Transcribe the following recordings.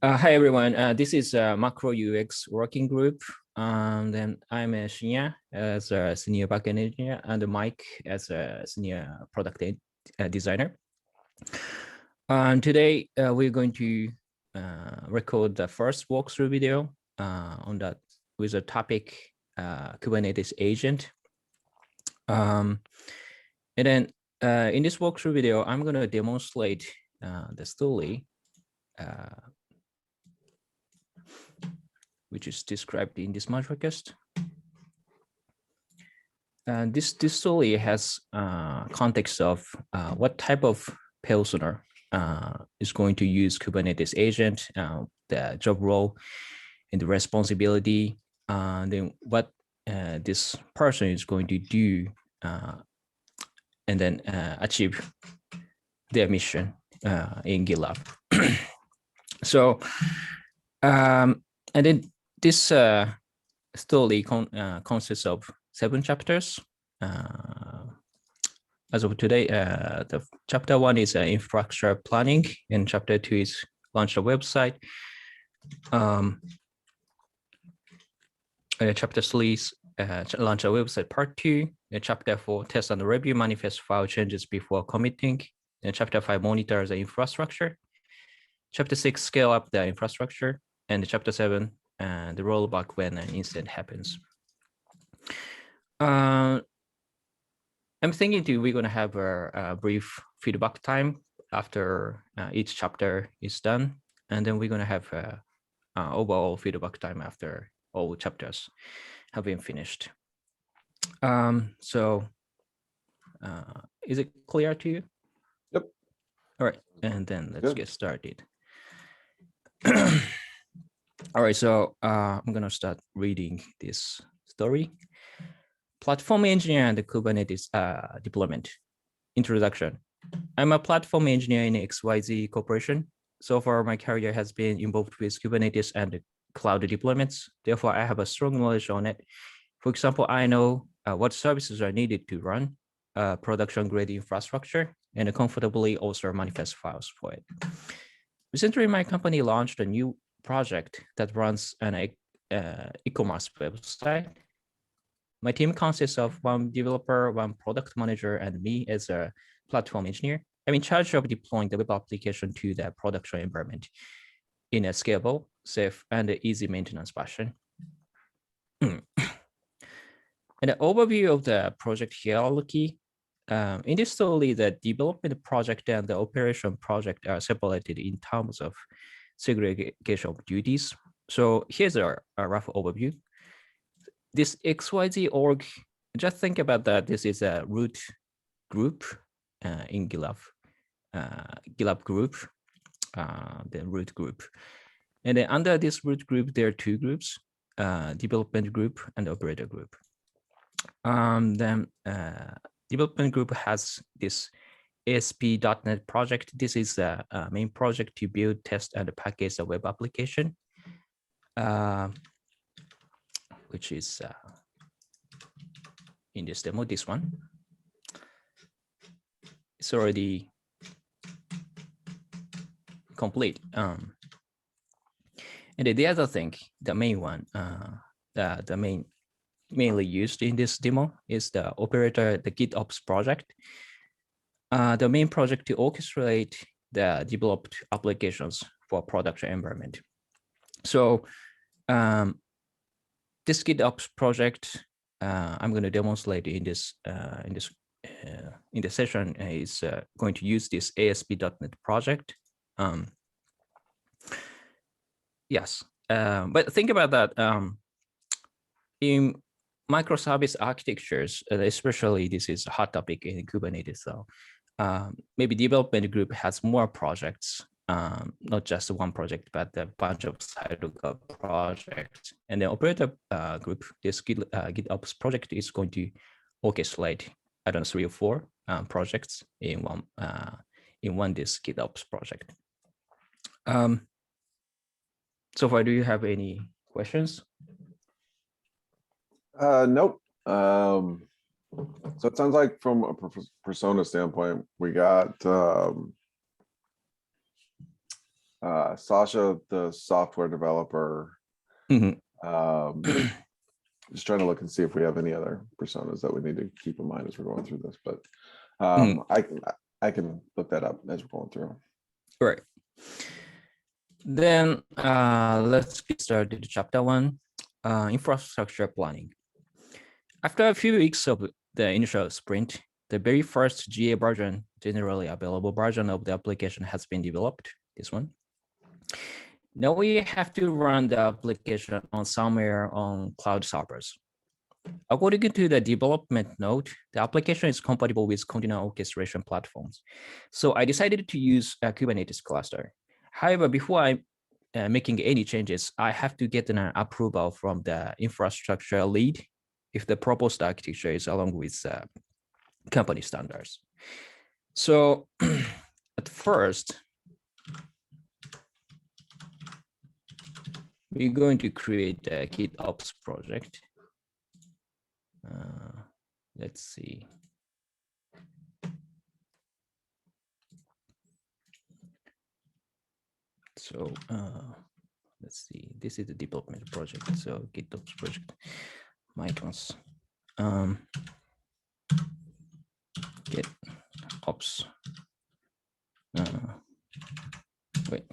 Hi, everyone. This is a macro UX working group. Then I'm Shinya as a senior backend engineer and Mike as a senior product designer. Today, we're going to record the first walkthrough video on that with a topic Kubernetes agent. And then in this walkthrough video, I'm going to demonstrate the story which is described in this merge request. And this story has context of what type of persona is going to use Kubernetes agent, the job role and the responsibility, then what this person is going to do and then achieve their mission in GitLab. So, and then this story consists of 7 chapters. As of today, the chapter 1 is infrastructure planning, and chapter 2 is launch a website. Chapter 3 is launch a website part 2. Chapter 4, test and review manifest file changes before committing. And chapter 5, monitor the infrastructure. Chapter 6, scale up the infrastructure. And chapter 7, the rollback when an incident happens. I'm thinking we're going to have a brief feedback time after each chapter is done. And then we're going to have overall feedback time after all chapters have been finished. So is it clear to you? Yep. All right, and then let's get started. All right, so I'm gonna start reading this story. Platform engineer and the Kubernetes deployment. Introduction. I'm a platform engineer in XYZ Corporation. So far, my career has been involved with Kubernetes and cloud deployments. Therefore, I have a strong knowledge on it. For example, I know what services are needed to run production-grade infrastructure and comfortably also manifest files for it. Recently, my company launched a new project that runs an e-commerce website. My team consists of 1 developer, 1 product manager, and me as a platform engineer. I'm in charge of deploying the web application to the production environment in a scalable, safe, and easy maintenance fashion. And an overview of the project hierarchy. In this story, the development project and the operation project are separated in terms of segregation of duties. So here's a rough overview. This XYZ org, just think about that. This is a root group in GitLab, GitLab group, the root group. And then under this root group, there are 2 groups, development group and operator group. Then development group has this ASP.NET project. This is the main project to build, test, and package a web application, which is in this demo, this one. It's already complete. And the other thing, the main one, the mainly used in this demo is the operator, the GitOps project. The main project to orchestrate the developed applications for production environment. So this GitOps project, I'm going to demonstrate in this in the session is going to use this ASP.NET project. Yes, but think about that. In microservice architectures, especially this is a hot topic in Kubernetes. So maybe development group has more projects, not just 1 project, but a bunch of sidecar projects. And the operator group, this GitOps project is going to orchestrate, I don't know, 3 or 4 projects in one this GitOps project. So far, do you have any questions? Nope. So it sounds like from a persona standpoint, we got Sasha, the software developer. Mhm. Just trying to look and see if we have any other personas that we need to keep in mind as we're going through this, but Mhm. I can look that up as we're going through. Right. Then let's get started. Chapter 1, infrastructure planning. After a few weeks of the initial sprint, the very first GA version, generally available version of the application has been developed, this one. Now we have to run the application on somewhere on cloud servers. According to the development note, the application is compatible with container orchestration platforms. So I decided to use a Kubernetes cluster. However, before I making any changes, I have to get an approval from the infrastructure lead if the proposed architecture is along with company standards. So at first, we're going to create a GitOps project. Let's see. So let's see. This is the development project. So GitOps project, Mycons. GitOps. Wait.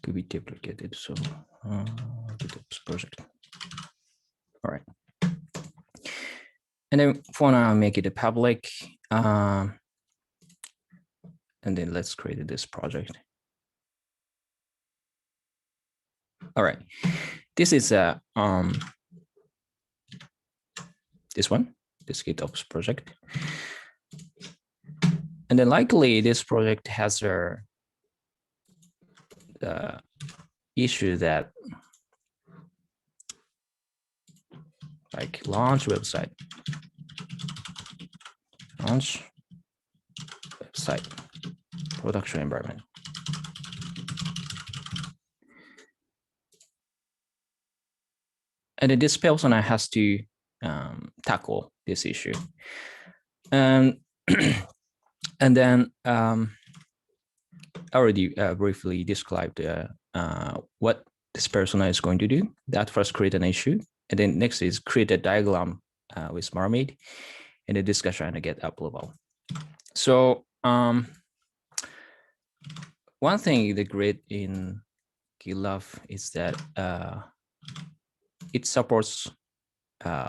Could be duplicated. So GitOps project. All right. And then for now, I'll make it a public. And then let's create this project. All right. This is this one, this GitOps project. And then likely this project has a issue that like launch website, production environment. And then this persona has to tackle this issue. And then I already briefly described what this persona is going to do. That first create an issue, and then next is create a diagram with Mermaid, and the discussion and get approval. So one thing the great in GitLab is that it supports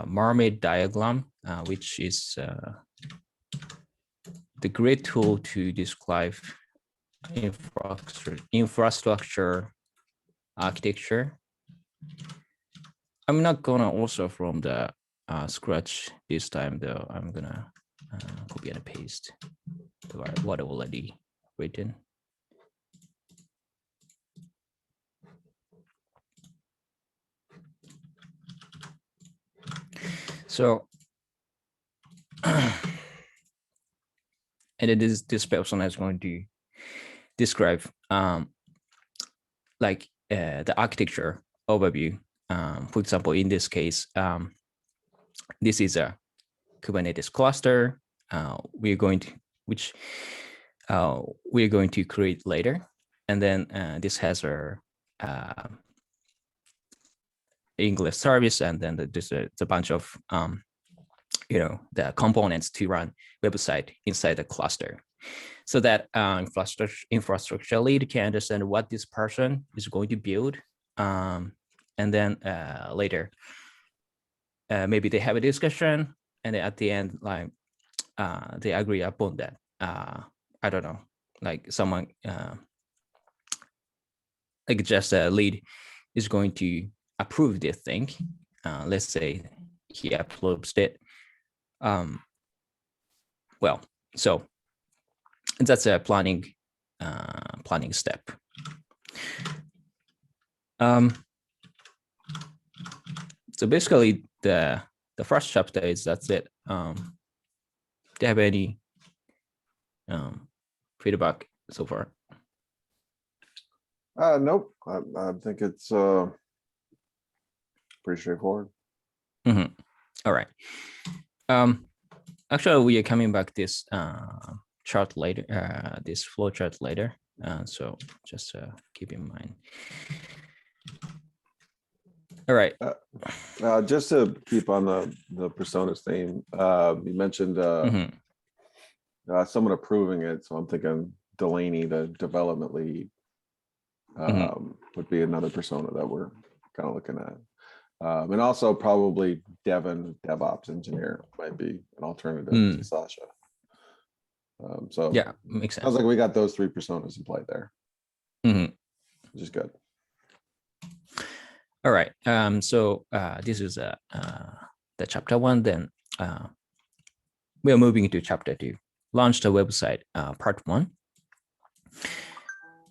Mermaid diagram, which is the great tool to describe infrastructure architecture. I'm not gonna also from the scratch this time though. I'm gonna copy and paste what I already written. So, and it is this person is going to describe like the architecture overview. For example, in this case, this is a Kubernetes cluster. We're going to create later, and then this has a English service, and then there's a bunch of the components to run website inside the cluster, so that infrastructure lead can understand what this person is going to build, and then later maybe they have a discussion, and then at the end like they agree upon that. I don't know, like someone like just a lead is going to approve this thing. Let's say he approves it. Well, so that's a planning step. So basically, the first chapter is that's it. Do you have any feedback so far? Nope. I think it's pretty straightforward. Mm-hmm. All right. Actually, we are coming back this chart later, this flow chart later. So just keep in mind. All right. Just to keep on the personas theme, you mentioned someone approving it, so I'm thinking Delaney, the development lead, would be another persona that we're kind of looking at. And also probably Devin, DevOps engineer, might be an alternative to Sasha. So yeah, makes sense. Sounds like we got those three personas in play there, which is good. All right. So this is the chapter 1. Then we are moving to chapter 2. Launch the website, part 1.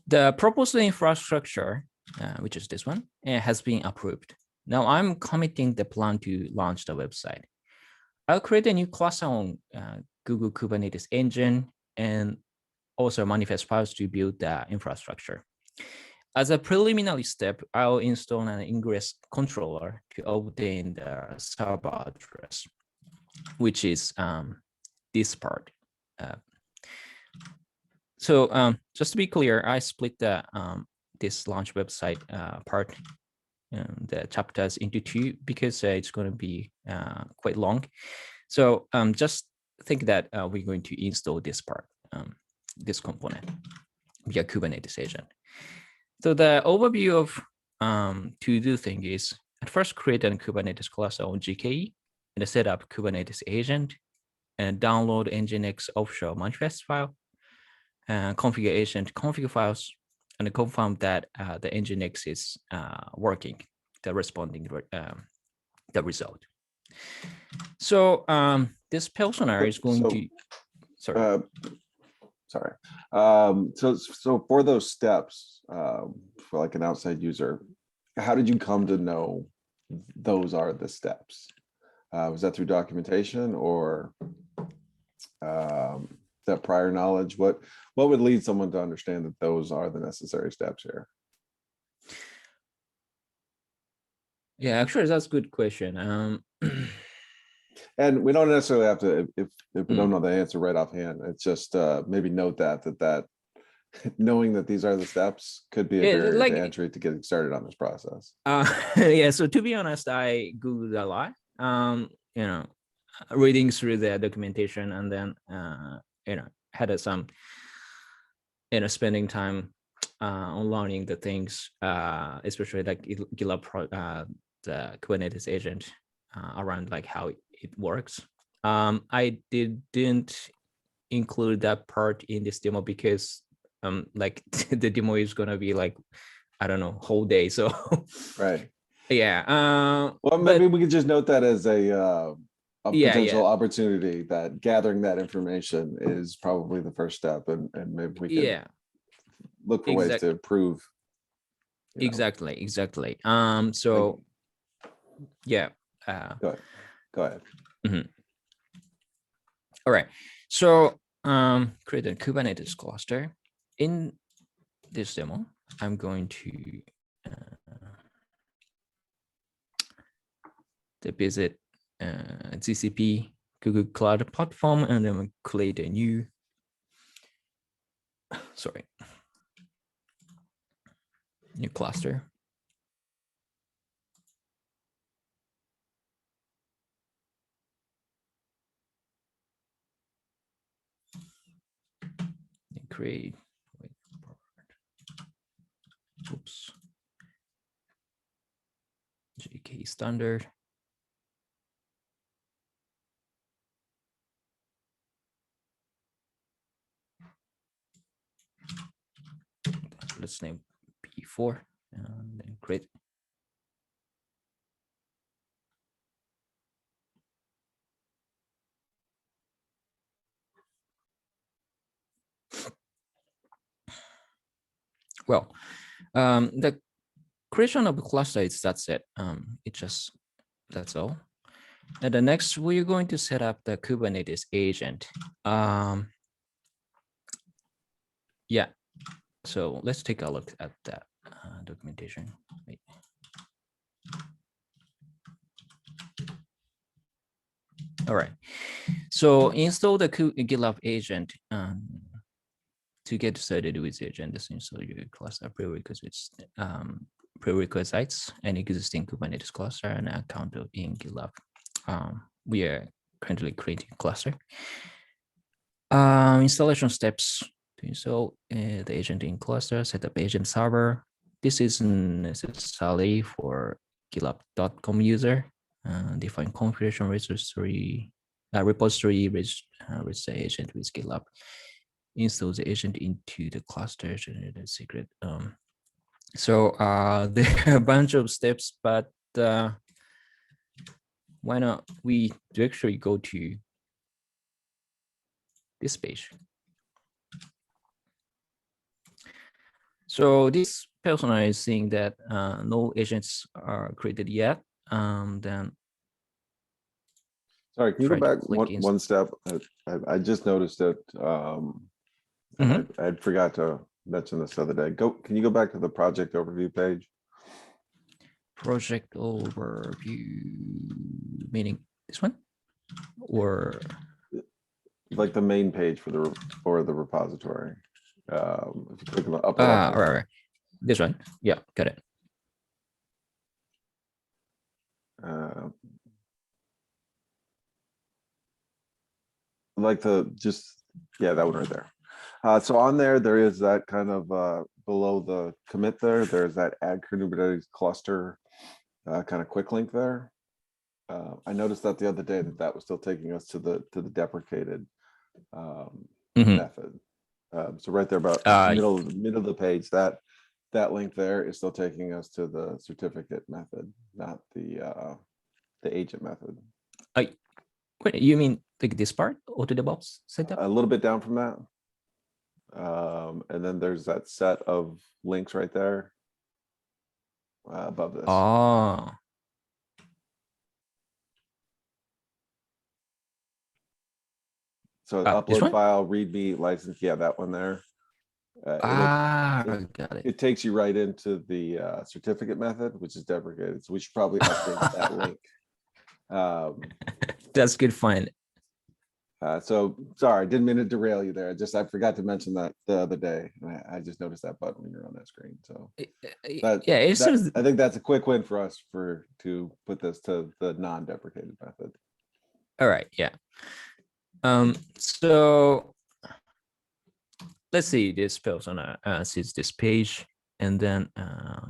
The proposed infrastructure, which is this one, has been approved. Now I'm committing the plan to launch the website. I'll create a new cluster on Google Kubernetes engine and also manifest files to build the infrastructure. As a preliminary step, I'll install an ingress controller to obtain the server address, which is this part. So just to be clear, I split the this launch website part, the chapters into 2 because it's going to be quite long. So just think that we're going to install this part, this component via Kubernetes agent. So the overview of to-do thing is at first create a Kubernetes cluster on GKE and set up Kubernetes agent and download Nginx offshore manifest file, configure agent config files, and confirm that the Nginx is working, the responding the result. So this persona is going to, sorry. So for those steps, for like an outside user, how did you come to know those are the steps? Was that through documentation or that prior knowledge? What would lead someone to understand that those are the necessary steps here? Yeah, actually, that's a good question. And we don't necessarily have to, if we don't know the answer right offhand, it's just maybe note that knowing that these are the steps could be a barrier to entry to getting started on this process. Yeah, so to be honest, I Googled a lot, reading through the documentation, and then, had some, spending time on learning the things, especially like GitLab, the Kubernetes agent around like how it works. I didn't include that part in this demo because like the demo is gonna be like, I don't know, whole day. So right. Yeah. Well, maybe we could just note that as a potential yeah. opportunity, that gathering that information is probably the first step, and maybe we can look for ways to improve. Exactly. So yeah. Go ahead. All right. So create a Kubernetes cluster. In this demo, I'm going to visit GCP Google Cloud Platform, and then we create a new new cluster. And create, GK standard. Let's name P4 and then create. Well, the creation of a cluster is that's it. That's all. And the next, we're going to set up the Kubernetes agent. Yeah. So let's take a look at that documentation. Wait. All right. So install the GitLab agent to to get started with the agent, install your cluster prerequisites and existing Kubernetes cluster and account in GitLab. We are currently creating a cluster. Installation steps to install the agent in cluster, set up agent server. This is necessary for GitLab.com user. Define configuration repository, register agent with GitLab. Install the agent into the cluster, generate a secret. So there are a bunch of steps, but why not we actually go to this page. So this person is saying that no agents are created yet. Then sorry, can you go back one step? I just noticed that I forgot to mention this the other day. Can you go back to the project overview page? Project overview, meaning this one, or like the main page for the repository. If you click on the upper right. This one, yeah, got it. Like that one right there. So on there is that kind of below the commit there's that add Kubernetes cluster kind of quick link there. I noticed that the other day that was still taking us to the deprecated method. So right there about middle of the page, that link there is still taking us to the certificate method, not the agent method. Wait, you mean like this part, auto DevOps setup? A little bit down from that. And then there's that set of links right there above this. Oh. So upload file, readme, license, yeah, that one there. Got it. It takes you right into the certificate method, which is deprecated. So we should probably update that link. That's good. Fine. So sorry, I didn't mean to derail you there. I forgot to mention that the other day. I just noticed that button when you're on that screen. So I think that's a quick win for us to put this to the non-deprecated method. All right. Yeah. So let's say this person sees this page and then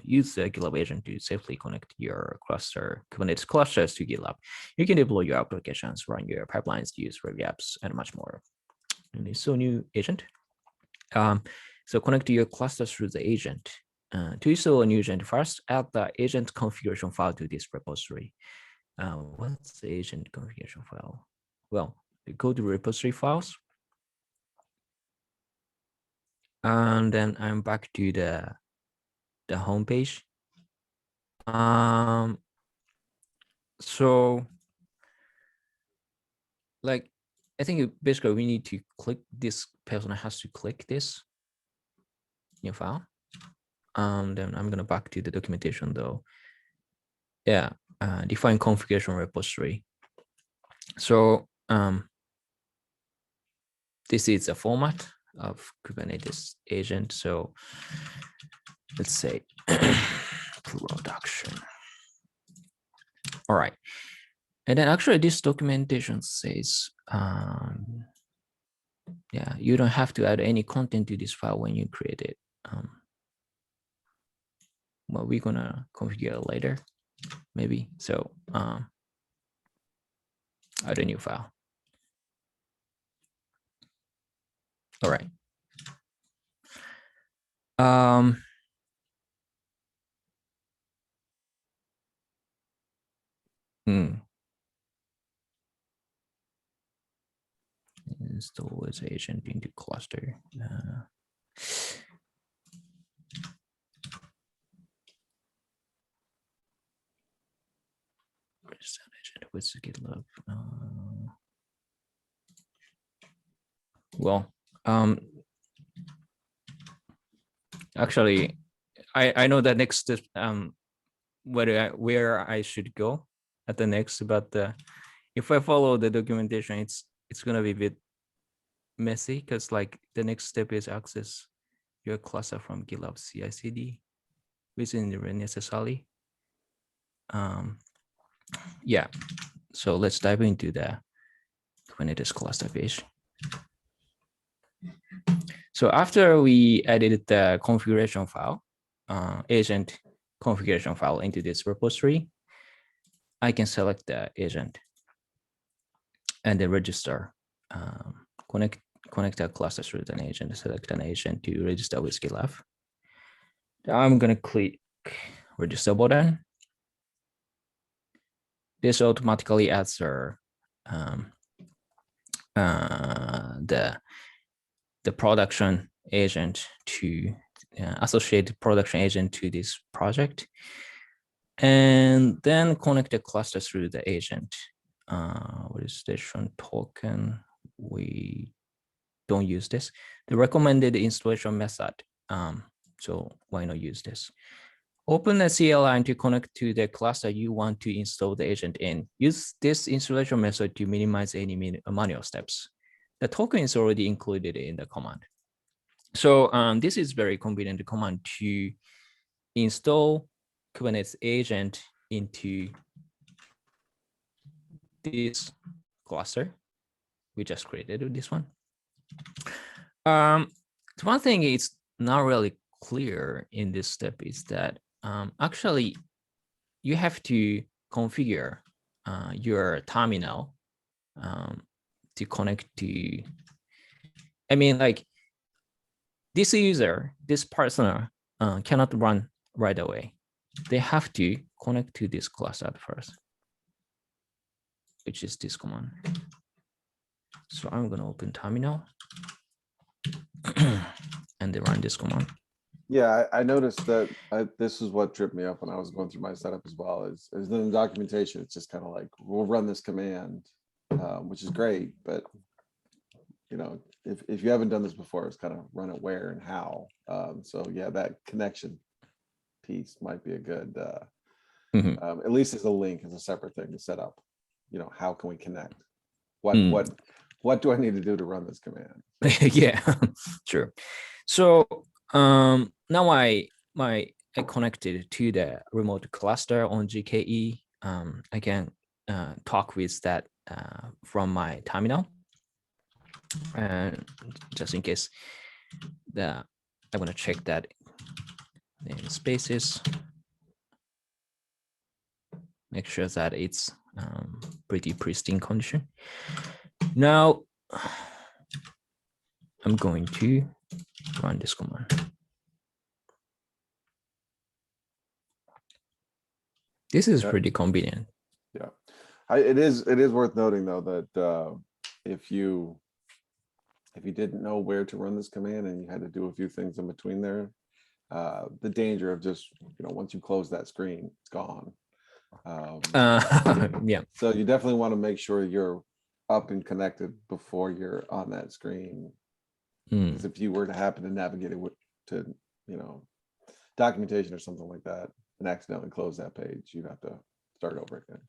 use the GitLab agent to safely connect your Kubernetes clusters to GitLab. You can deploy your applications, run your pipelines, use Ruby apps, and much more. And it's a new agent. So connect your clusters through the agent. To install a new agent, first add the agent configuration file to this repository. What's the agent configuration file? Well, you go to repository files. And then I'm back to the home page. So like, I think basically we need to click this, person has to click this new file. Then I'm gonna back to the documentation though. Yeah, define configuration repository. So this is the format of Kubernetes agent. So let's say production. All right. And then actually this documentation says, yeah, you don't have to add any content to this file when you create it. Well, we're gonna configure it later, maybe. So add a new file. All right. Install as agent into cluster. Where's that agent? What's the GitLab? Well, actually, I know that next where I should go at the next, but if I follow the documentation, it's gonna be a bit messy because like the next step is access your cluster from GitLab CI/CD within the necessarily. Yeah, so let's dive into the Kubernetes cluster page. So after we added the configuration file, agent configuration file into this repository, I can select the agent and then register, connect a cluster through an agent, select an agent to register with GitLab. I'm gonna click register button. This automatically adds the production agent to associate production agent to this project, and then connect the cluster through the agent. What is station token? We don't use this. The recommended installation method. So why not use this? Open a CLI to connect to the cluster you want to install the agent in. Use this installation method to minimize any manual steps. The token is already included in the command. So this is very convenient command to install Kubernetes agent into this cluster we just created with this one. One thing is not really clear in this step is that actually you have to configure your terminal to connect to, I mean, like this user, this person cannot run right away. They have to connect to this cluster at first, which is this command. So I'm going to open terminal and then run this command. Yeah, I noticed that this is what tripped me up when I was going through my setup as well. Is in the documentation, it's just kind of like, we'll run this command, which is great, but you know, if you haven't done this before, it's kind of run it where and how. So yeah, that connection piece might be a good, at least as a link, as a separate thing to set up. You know, how can we connect? What do I need to do to run this command? Yeah, sure. So now I connected to the remote cluster on GKE. I can talk with that from my terminal, and just in case I'm gonna check that namespaces, make sure that it's pretty pristine condition. Now I'm going to run this command. This is pretty convenient. Yeah, it is worth noting though that if you didn't know where to run this command and you had to do a few things in between there, the danger of just, you know, once you close that screen, it's gone. Yeah. So you definitely want to make sure you're up and connected before you're on that screen. Because if you were to happen to navigate it to, you know, documentation or something like that and accidentally close that page, you'd have to start over again.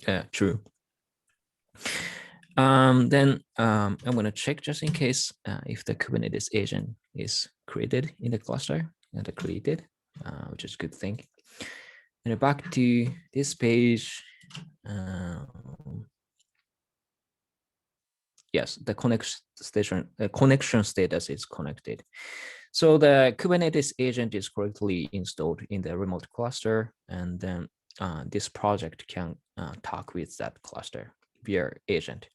Yeah, true. Then I'm going to check just in case if the Kubernetes agent is created in the cluster and created, which is a good thing. And back to this page. Yes, the connection status is connected. So the Kubernetes agent is correctly installed in the remote cluster, and then this project can talk with that cluster via agent.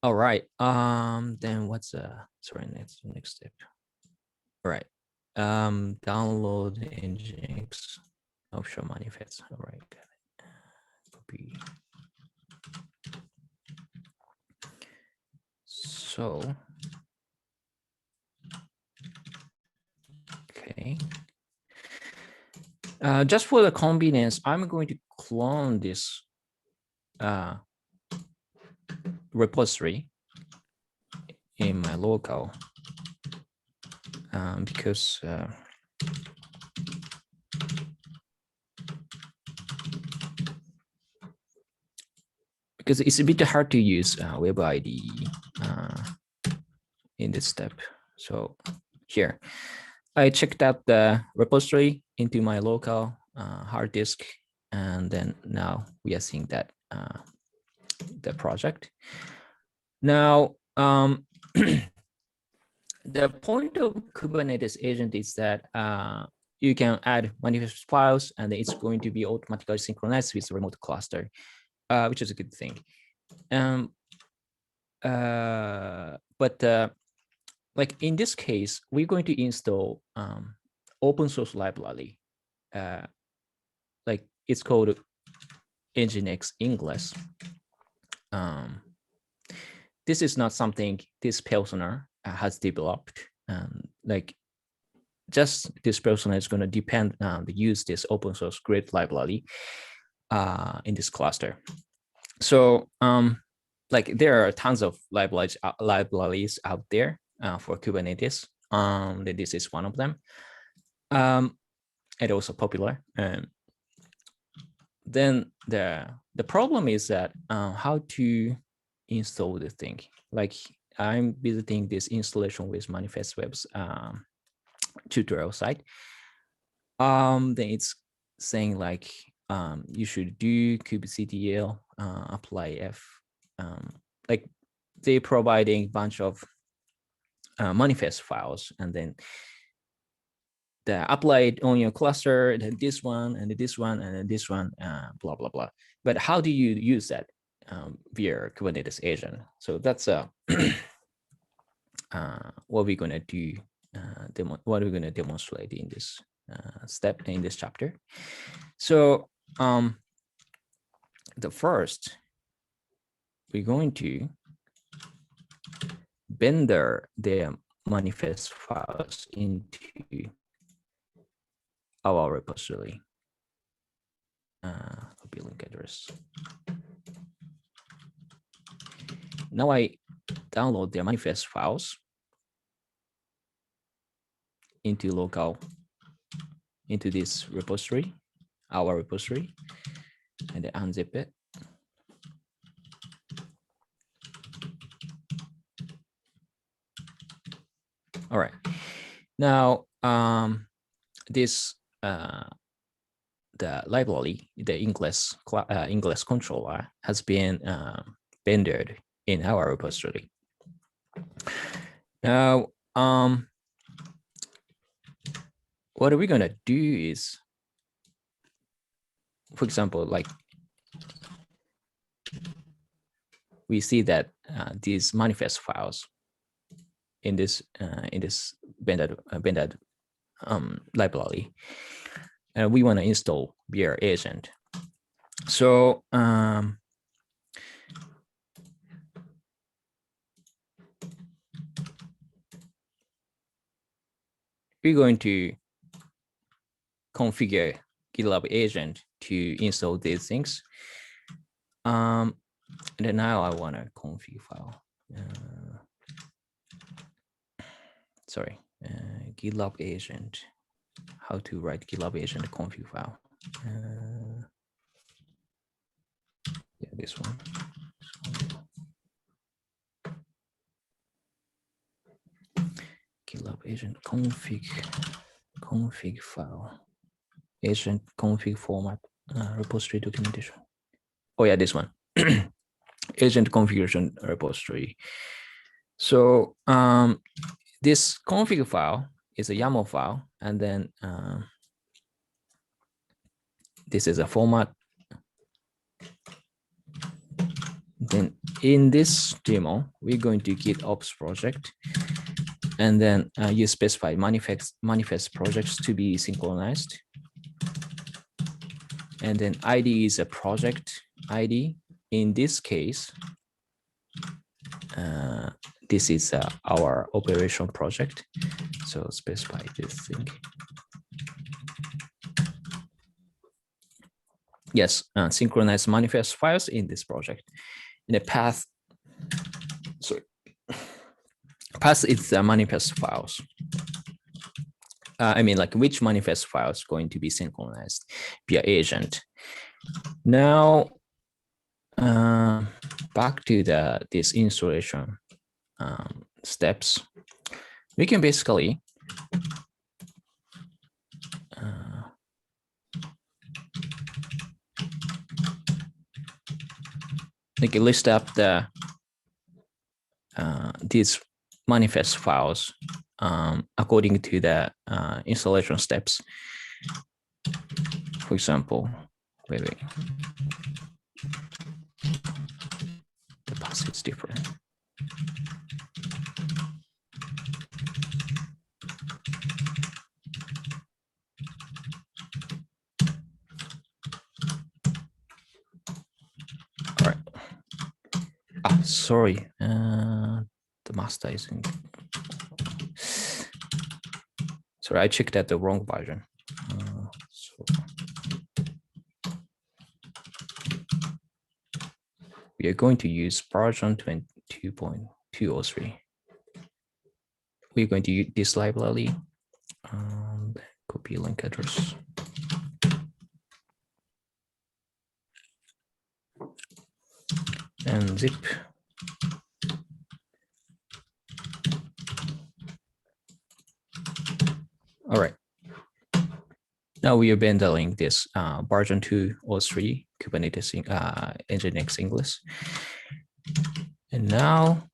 All right. Then what's next step? All right. Download Nginx offshore manifest. All right. Copy. So, okay. Just for the convenience, I'm going to clone this repository in my local because it's a bit hard to use web ID in this step. So here, I checked out the repository into my local hard disk, and then now we are seeing that the project. Now, the point of Kubernetes agent is that you can add manifest files, and it's going to be automatically synchronized with the remote cluster, which is a good thing. But like in this case, we're going to install open source library. Like it's called Nginx English. This is not something this persona has developed. Like just this persona is going to depend on the use this open source grid library in this cluster. So like there are tons of libraries out there for Kubernetes. This is one of them, and also popular. Then the problem is that how to install the thing. Like I'm visiting this installation with Manifest Web's tutorial site. Then it's saying like you should do kubectl apply f. Like they providing a bunch of manifest files, and then the applied on your cluster, then this one and this one and this one, blah blah blah. But how do you use that via Kubernetes agent? So that's what we're gonna do. What we're gonna demonstrate in this step in this chapter. So the first, we're going to render the manifest files into our repository. Copy link address. Now I download the manifest files into local, into this repository, our repository, and then unzip it. All right. Now, this the library, the English controller has been rendered in our repository. Now, what are we gonna do is, for example, like we see that these manifest files in this rendered library, and we want to install via agent. So we're going to configure GitLab agent to install these things. And then now I want a config file. Sorry, GitLab agent. How to write GitLab agent config file? Yeah, this one. GitLab agent config file. Agent config format, repository documentation. Oh yeah, this one. Agent configuration repository. So this config file is a YAML file, and then this is a format. Then in this demo, we're going to git ops project, and then you specify manifest projects to be synchronized. And then ID is a project ID. In this case, this is our operation project. So specify this thing. Yes, synchronize manifest files in this project. In the path, sorry, path is the manifest files. I mean, like which manifest file is going to be synchronized via agent. Now, back to this installation steps. we can basically like list up the these manifest files according to the installation steps. For example, wait. The path is different. All right. Ah, sorry. The master isn't. Sorry, I checked at the wrong version. So we are going to use version 22.203. We're going to use this library. Copy link address. And zip. All right. Now we are bundling this version 2 or 3 Kubernetes Nginx English. And now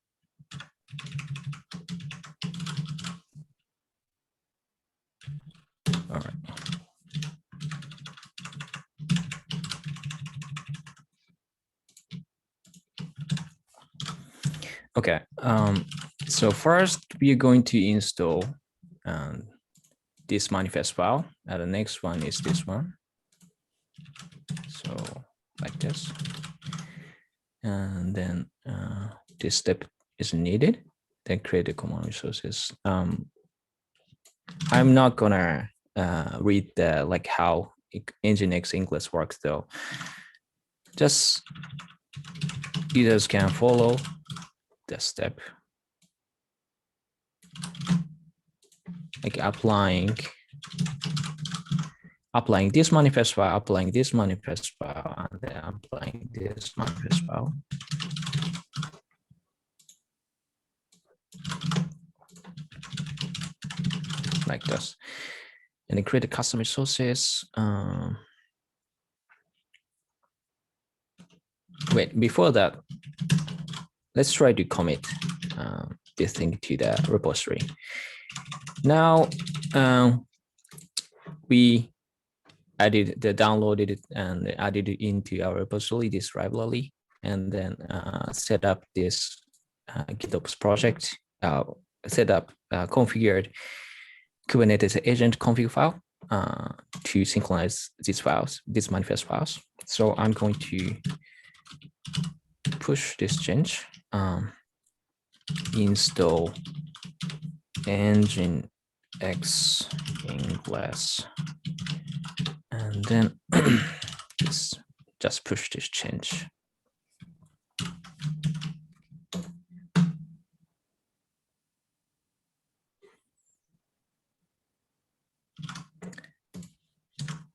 all right. Okay. So first we are going to install this manifest file. And the next one is this one. So like this. And then this step is needed. Then create the common resources. I'm not gonna read the like how Nginx English works though. Just users can follow the step, like applying this manifest file, applying this manifest file, and then applying this manifest file. Like this. And then create the custom resources. Wait, before that, let's try to commit this thing to the repository. Now, we downloaded it and added it into our repository, this library, and then set up this GitOps project, configured Kubernetes agent config file to synchronize these files, these manifest files. So I'm going to push this change, install Nginx English, and then just push this change.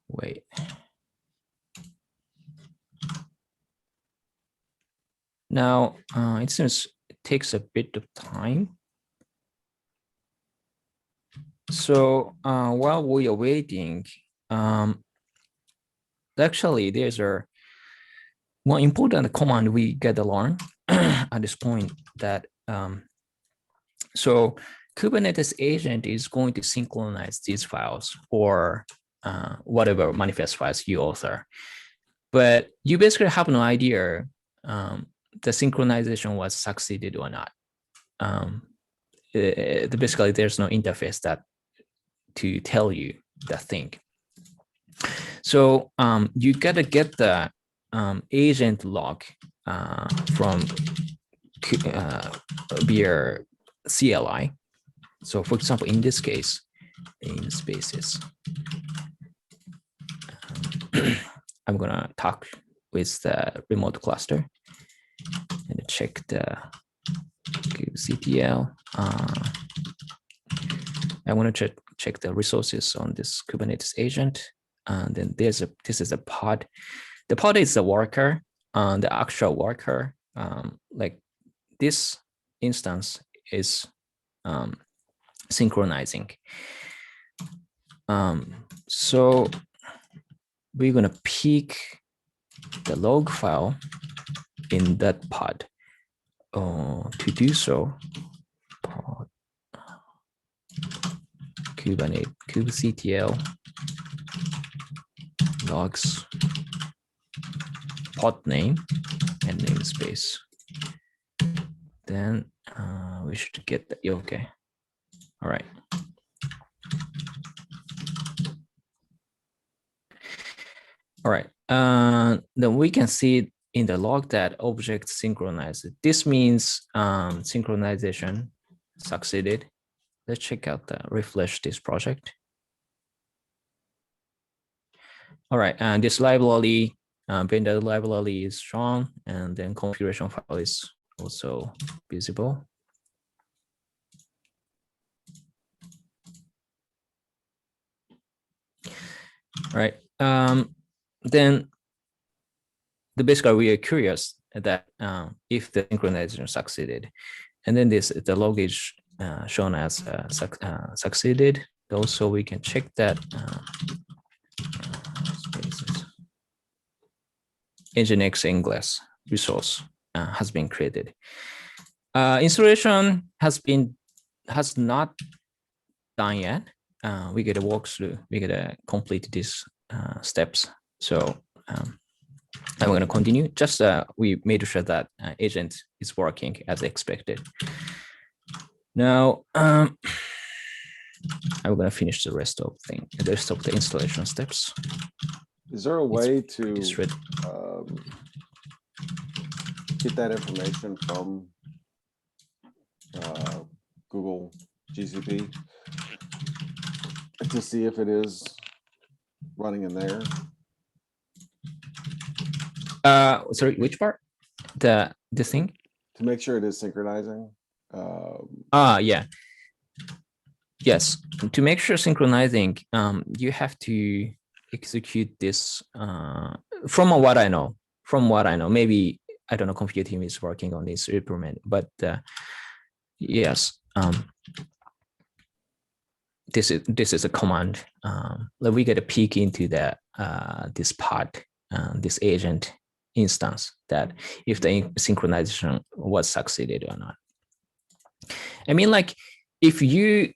Wait. Now, it seems it takes a bit of time. So while we are waiting, actually there's one important command we get to learn at this point that so Kubernetes agent is going to synchronize these files or whatever manifest files you author, but you basically have no idea the synchronization was succeeded or not. Basically, there's no interface that to tell you that thing. So you gotta get the agent log from via CLI. So for example, in this case, namespaces, I'm gonna talk with the remote cluster and check the kubectl. I want to check the resources on this Kubernetes agent, and then this is a pod. The pod is the worker, the actual worker. Like this instance is synchronizing. So we're gonna pick the log file in that pod. To do so, pod Kubernetes kubectl logs pod name and namespace. Then we should get that. Okay. All right. All right. Then we can see in the log that object synchronized. This means synchronization succeeded. Let's check out the refresh this project. All right, and this library, vendor library is strong, and then configuration file is also visible. All right, then basically we are curious that if the synchronization succeeded, and then the log is shown as succeeded. Also, we can check that Nginx Ingress resource has been created. Installation has not done yet. We get a walkthrough. We get to complete these steps. So I'm going to continue. Just we made sure that agent is working as expected. Now I'm going to finish the rest of the installation steps. Is there a way to get that information from Google GCP to see if it is running in there? Sorry, which part? This thing? To make sure it is synchronizing. Yeah. Yes. To make sure synchronizing, you have to execute this. From what I know, maybe I don't know. Compute team is working on this improvement, but yes. This is a command. We get a peek into the this pod, this agent instance, that if the synchronization was succeeded or not. I mean, like if the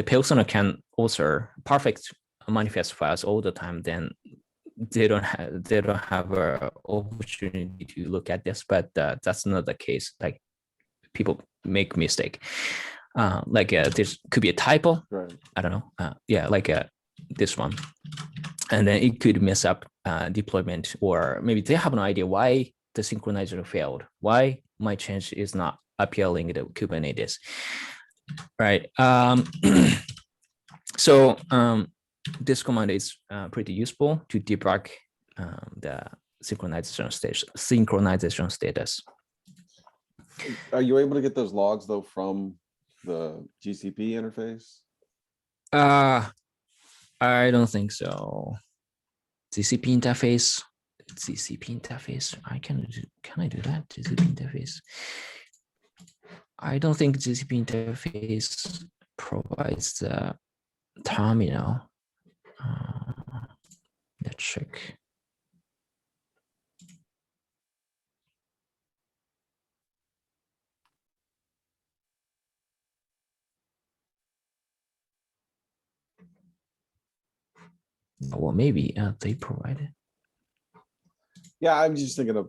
persona can author perfect manifest files all the time, then they don't have an opportunity to look at this. But that's not the case. Like, people make mistake. This could be a typo. Right. I don't know. Yeah, like this one, and then it could mess up deployment, or maybe they have no idea why the synchronization failed. Why my change is not appearing in the Kubernetes, right? So this command is pretty useful to debug the synchronization status. Are you able to get those logs though from the GCP interface? I don't think so. GCP interface. Can I do that? GCP interface. I don't think GCP interface provides the terminal. Let's check. Well, maybe they provide it. Yeah, I'm just thinking of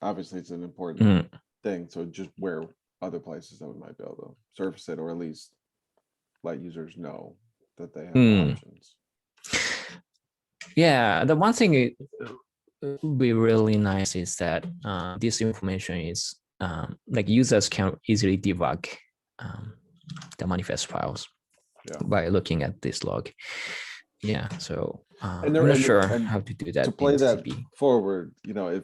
obviously it's an important thing. So just where other places that we might be able to surface it, or at least let users know that they have options. Yeah, the one thing it would be really nice is that this information is like users can easily debug the manifest files by looking at this log. Yeah, so I'm not sure how to do that. To play that forward, if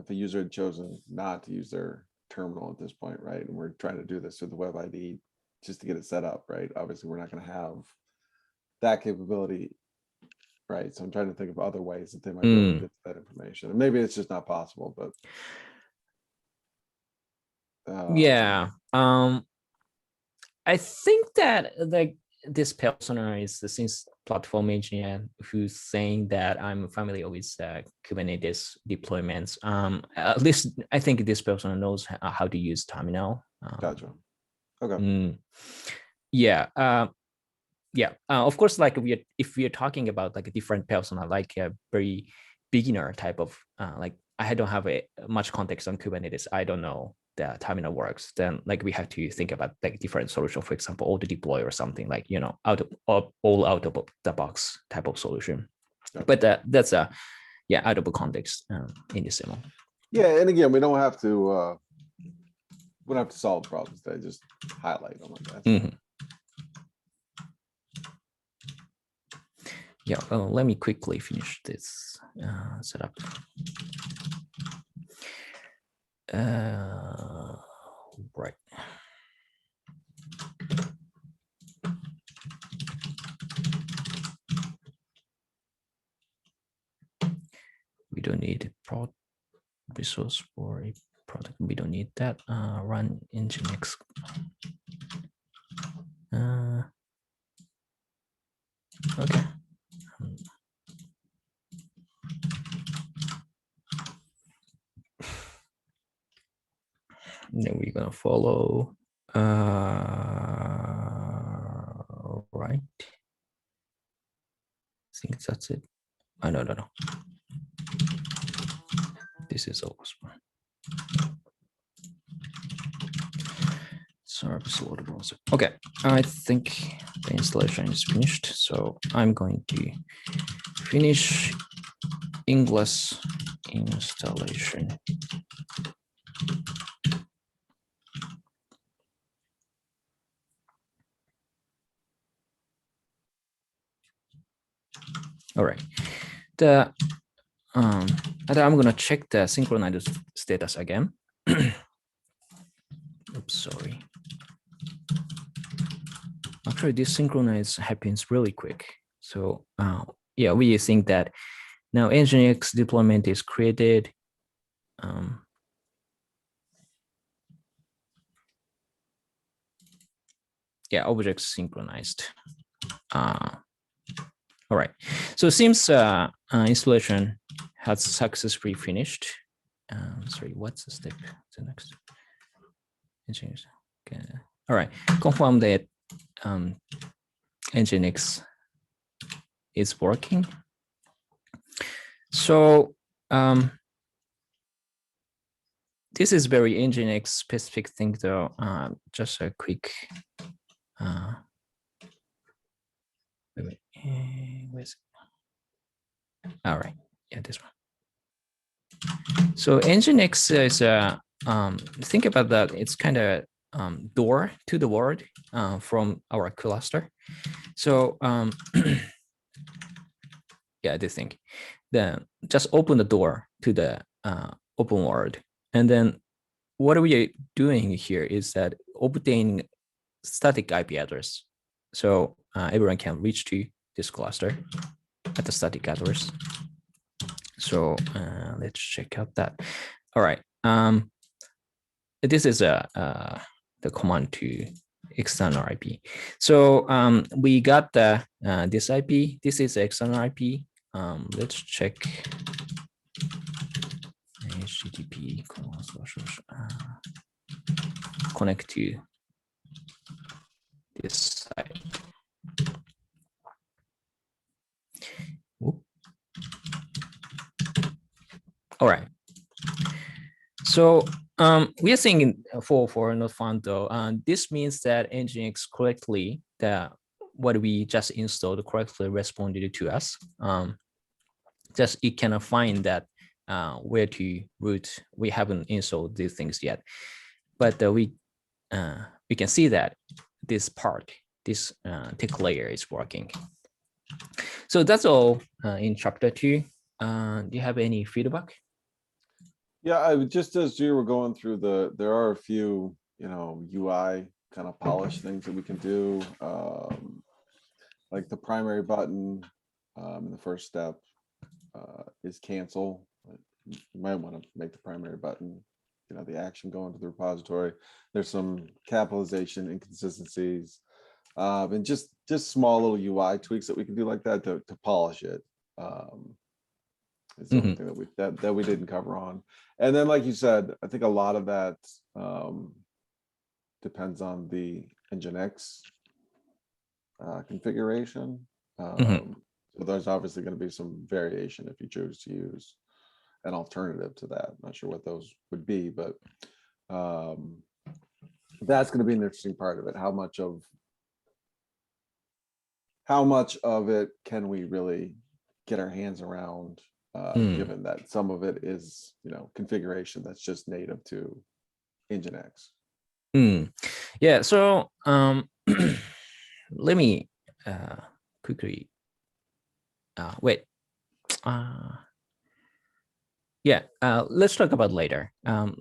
a user had chosen not to use their terminal at this point, right, and we're trying to do this through the web ID just to get it set up, right? Obviously, we're not going to have that capability right? So I'm trying to think of other ways that they might be able to get that information. And maybe it's just not possible, but yeah. I think that like this persona is the since platform engineer who's saying that I'm familiar with Kubernetes deployments. At least I think this person knows how to use terminal. gotcha. Okay. Yeah. Yeah. Of course, like if we are talking about like a different persona, like a very beginner type of like I don't have much context on Kubernetes. I don't know the terminal works. Then like we have to think about like different solution. For example, auto deploy or something like all out of the box type of solution. Gotcha. But that's a out of context in this demo. Yeah, and again, we don't have to solve problems. They just highlight them like that. Yeah, well, let me quickly finish this setup. Right. We don't need a prod resource for a product. We don't need that. Run Nginx. Okay. Then we're gonna follow. Right. I think that's it. Oh, no. This is always one. Service load browser. Okay, I think the installation is finished. So I'm going to finish English installation. All right. And I'm gonna check the synchronized status again. Oops, sorry. Actually, this synchronize happens really quick. So yeah, we think that now Nginx deployment is created. Yeah, objects synchronized. All right. So it seems installation has successfully finished. Sorry, what's the step? The next. Okay. All right. Confirm that Nginx is working. So this is very Nginx specific thing, though. Just a quick. Wait. Where's it? All right. Yeah, this one. So Nginx is think about that. It's kind of door to the world from our cluster. So yeah, this thing. Then just open the door to the open world, and then what we are doing here is that obtaining static IP address. So everyone can reach to this cluster at the static address. So let's check out that. All right. This is the command to external IP. So we got the this IP. This is the external IP. Let's check HTTP connect to this site. Whoop. All right. So we are thinking for not fun though. This means that Nginx correctly what we just installed correctly responded to us. Just it cannot find that where to root. We haven't installed these things yet, but we can see that this part, this tick layer is working. So that's all in chapter 2. Do you have any feedback? Yeah, just as you were going through there are a few, UI kind of polish things that we can do, like the primary button. The first step is cancel. You might want to make the primary button, the action go into the repository. There's some capitalization inconsistencies, and just small little UI tweaks that we can do like that to polish it. It's something that we didn't cover on. And then, like you said, I think a lot of that depends on the Nginx configuration. So there's obviously going to be some variation if you choose to use an alternative to that. Not sure what those would be, but that's going to be an interesting part of it. How much of it can we really get our hands around, given that some of it is, configuration that's just native to Nginx. Yeah. So let me quickly wait. Yeah, let's talk about later.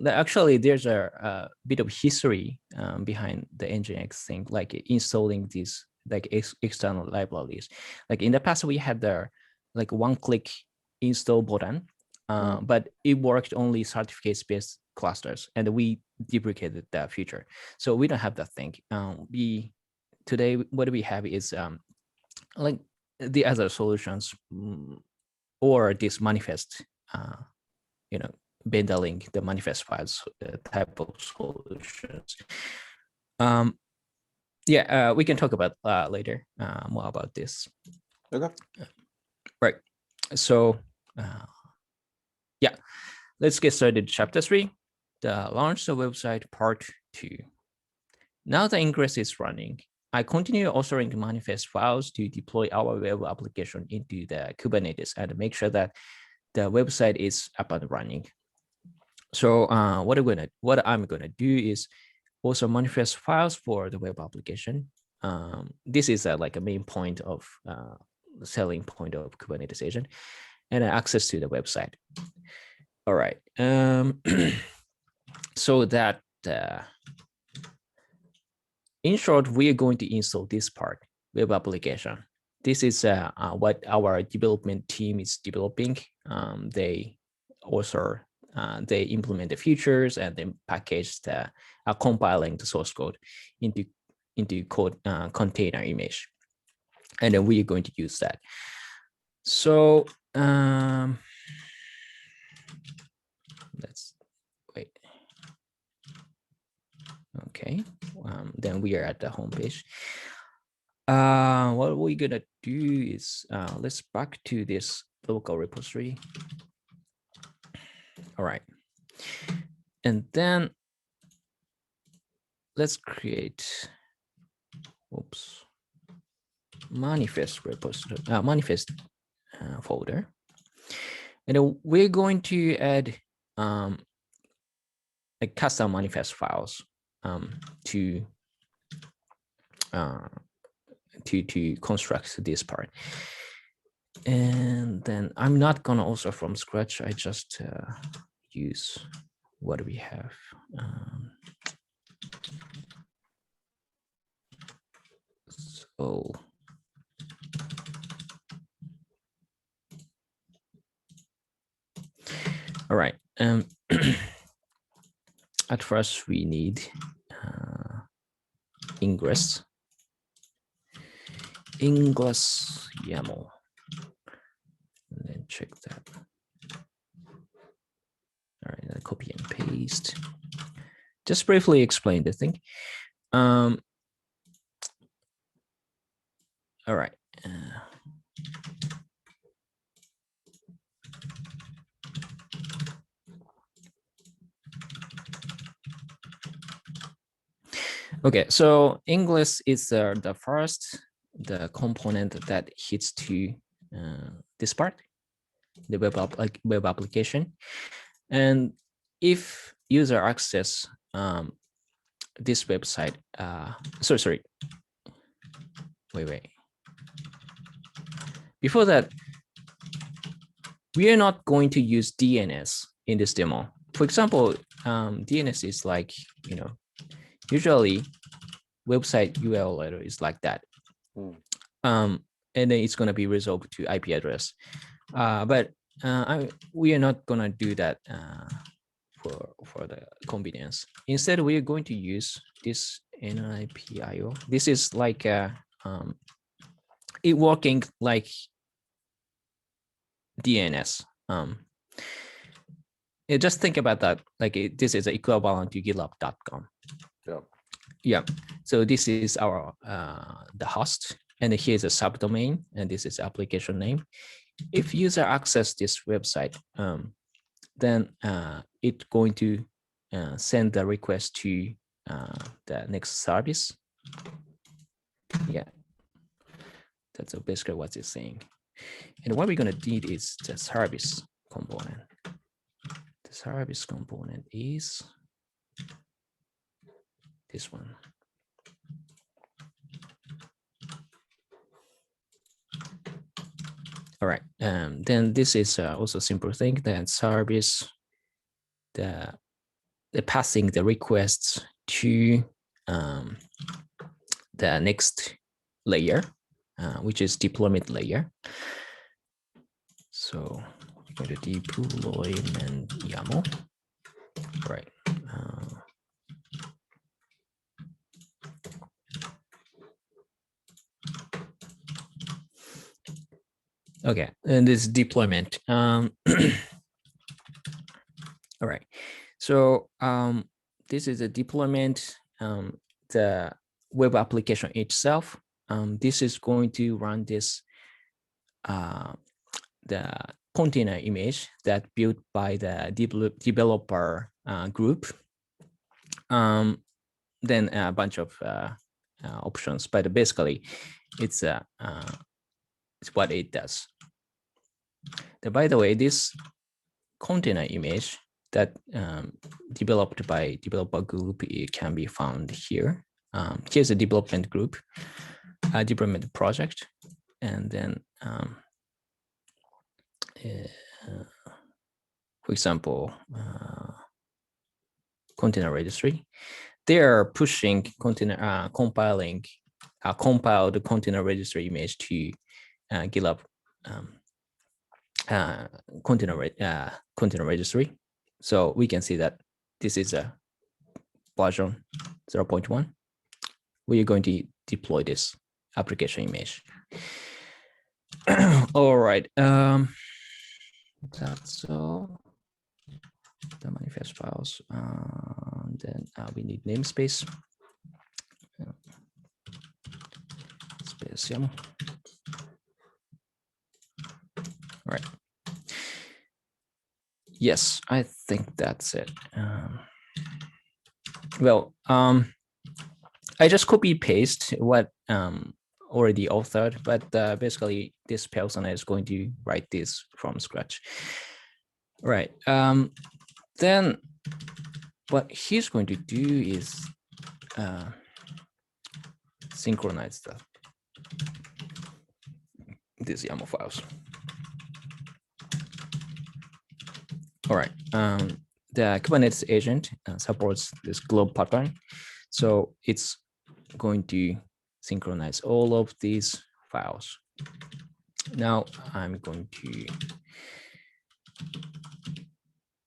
Actually, there's a bit of history behind the Nginx thing, like installing these like external libraries. Like in the past, we had the like one-click install button, but it worked only certificate-based clusters, and we deprecated that feature. So we don't have that thing. Today what we have is like the other solutions, or this manifest. Bundling the manifest files type of solutions. Yeah, we can talk about later more about this. Okay. Right. So yeah, let's get started. Chapter 3, the launch the website part 2. Now the ingress is running. I continue authoring manifest files to deploy our web application into the Kubernetes and make sure that the website is up and running. So what I'm gonna do is also manifest files for the web application. This is like a main point of the selling point of Kubernetes agent, and access to the website. All right. So that in short, we are going to install this part, web application. This is what our development team is developing. They also they implement the features and then package the compiling the source code into code container image, and then we are going to use that. So let's wait. Okay, then we are at the home page. What we're gonna do is let's back to this local repository. All right, and then let's create manifest repository, manifest folder, and then we're going to add like custom manifest files to construct this part. And then I'm not gonna also from scratch. I just use what we have. So all right. At first we need ingress YAML, and then check that. All right, copy and paste. Just briefly explain the thing. All right. Okay, so English is the first component that hits to this part, the web application, and if user access this website, sorry, wait. Before that, we are not going to use DNS in this demo. For example, DNS is like, usually website URL is like that. and then it's going to be resolved to IP address. But we are not going to do that for the convenience. Instead, we are going to use this NIPIO. This is like it working like DNS. Just think about that. Like this is equivalent to GitLab.com. Yep. Yeah. So this is our the host, and here's a subdomain, and this is application name. If user access this website, then it's going to send the request to the next service. Yeah, that's basically what it's saying. And what we're going to need is the service component. The service component is this one. All right, then this is also a simple thing. Then service, the passing the requests to the next layer, which is deployment layer. So we're going to deployment YAML, right? Okay, and this deployment. All right, so this is a deployment. The web application itself. This is going to run this the container image that built by the developer group. Then a bunch of options, but basically it's what it does. By the way, this container image that developed by developer group, it can be found here. Here's a development group, a development project, and then for example, container registry. They are pushing container, compiling compiled container registry image to GitLab container registry. So we can see that this is a version 0.1. We are going to deploy this application image. All right. That's all. The manifest files. Then we need namespace. Space YAML. All right. Yes, I think that's it. Well, I just copy paste what already authored, but basically this person is going to write this from scratch. Right. Then what he's going to do is synchronize these YAML files. All right. The Kubernetes agent supports this globe pattern. So it's going to synchronize all of these files. Now I'm going to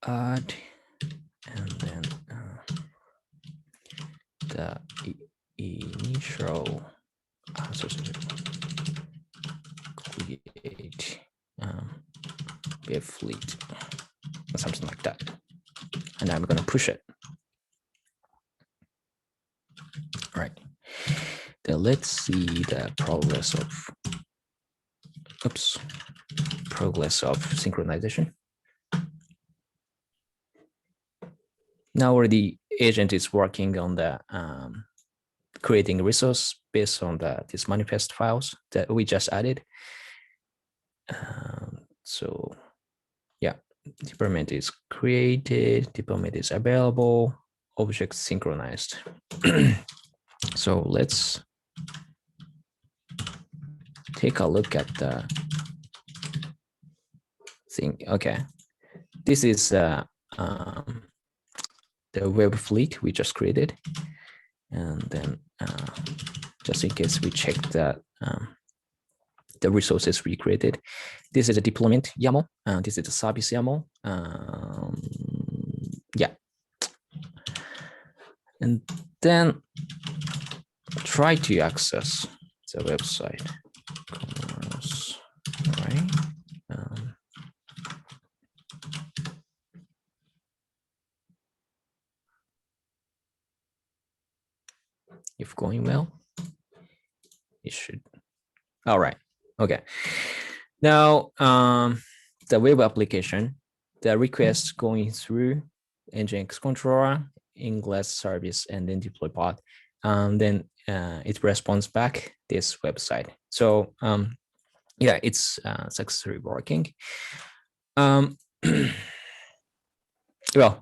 add and then the initial create web fleet or something like that, and I'm going to push it. All right, then let's see the progress of synchronization. Now the agent is working on the creating a resource based on this manifest files that we just added. So yeah, deployment is created, deployment is available, object synchronized. So let's take a look at the thing. Okay, this is the web fleet we just created, and then just in case we check that the resources we created. This is a deployment YAML. This is a service YAML. Yeah. And then try to access the website. All right. If going well, it should. All right. Okay. Now, the web application, the request going through Nginx controller, Ingress service, and then deploy pod. Then it responds back this website. So yeah, it's successfully working. Well,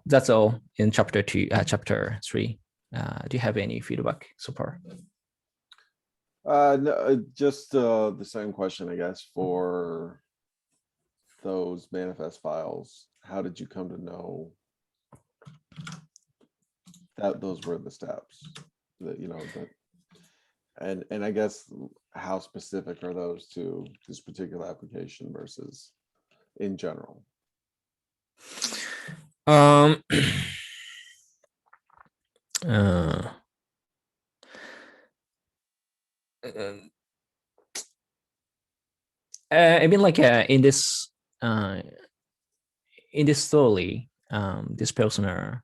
that's all in chapter 3. Do you have any feedback so far? No, just the same question, I guess, for those manifest files. How did you come to know that those were the steps that, you know, that, and I guess how specific are those to this particular application versus in general? I mean, like in this story, this person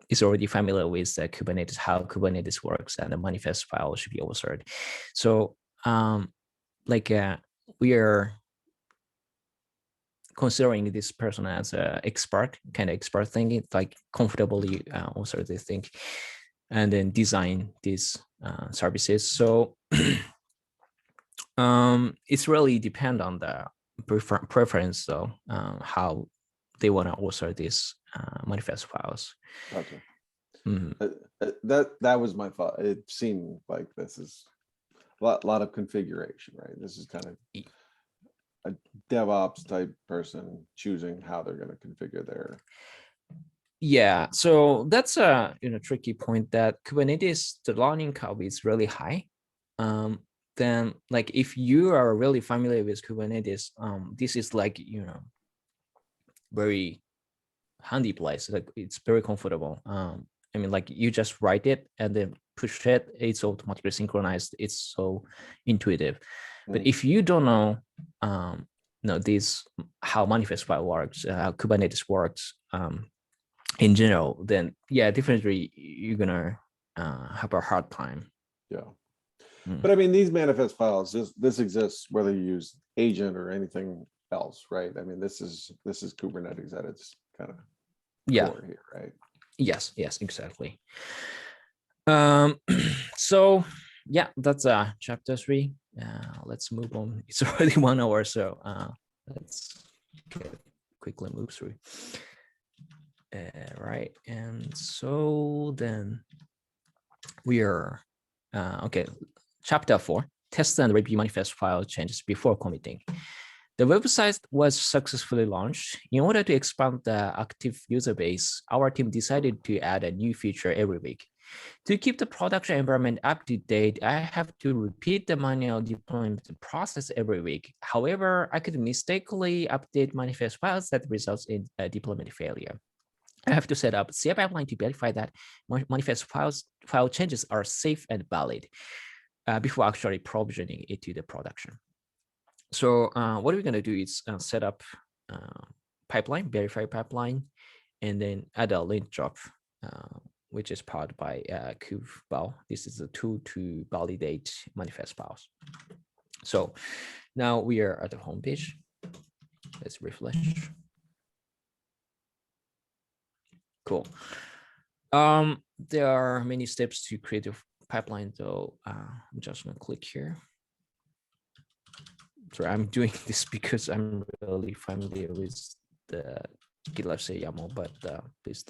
is already familiar with Kubernetes, how Kubernetes works, and the manifest file should be authored. So like we are considering this person as an expert, kind of expert thing. It's like comfortably author this thing, and then design these services. So it's really depend on the preference, though, how they want to author these manifest files. Gotcha. Mm-hmm. That was my thought. It seemed like this is a lot of configuration, right? This is kind of a DevOps type person choosing how they're going to configure their. Yeah, so that's a tricky point, that Kubernetes, the learning curve is really high. Then like if you are really familiar with Kubernetes, this is like very handy place. Like it's very comfortable. I mean, like you just write it and then push it, it's automatically synchronized. It's so intuitive. But if you don't know this how manifest file works, how Kubernetes works in general, then yeah, definitely you're gonna have a hard time. Yeah. But I mean, these manifest files, this exists whether you use agent or anything else, right? I mean, this is Kubernetes at its kind of core here, right? Yes, exactly. So yeah, that's chapter 3. Let's move on. It's already 1 hour, so let's quickly move through. Right, and so then we are okay. Chapter 4, test and review manifest file changes before committing. The website was successfully launched. In order to expand the active user base, our team decided to add a new feature every week. To keep the production environment up to date, I have to repeat the manual deployment process every week. However, I could mistakenly update manifest files that results in a deployment failure. I have to set up a CI pipeline to verify that manifest file changes are safe and valid before actually provisioning it to the production. So what we're going to do is set up pipeline, verify pipeline, and then add a lint job, which is powered by kubefile. This is a tool to validate manifest files. So now we are at the home page. Let's refresh. Cool. There are many steps to create a pipeline, though. I'm just gonna click here. Sorry, I'm doing this because I'm really familiar with the GitLab YAML, but please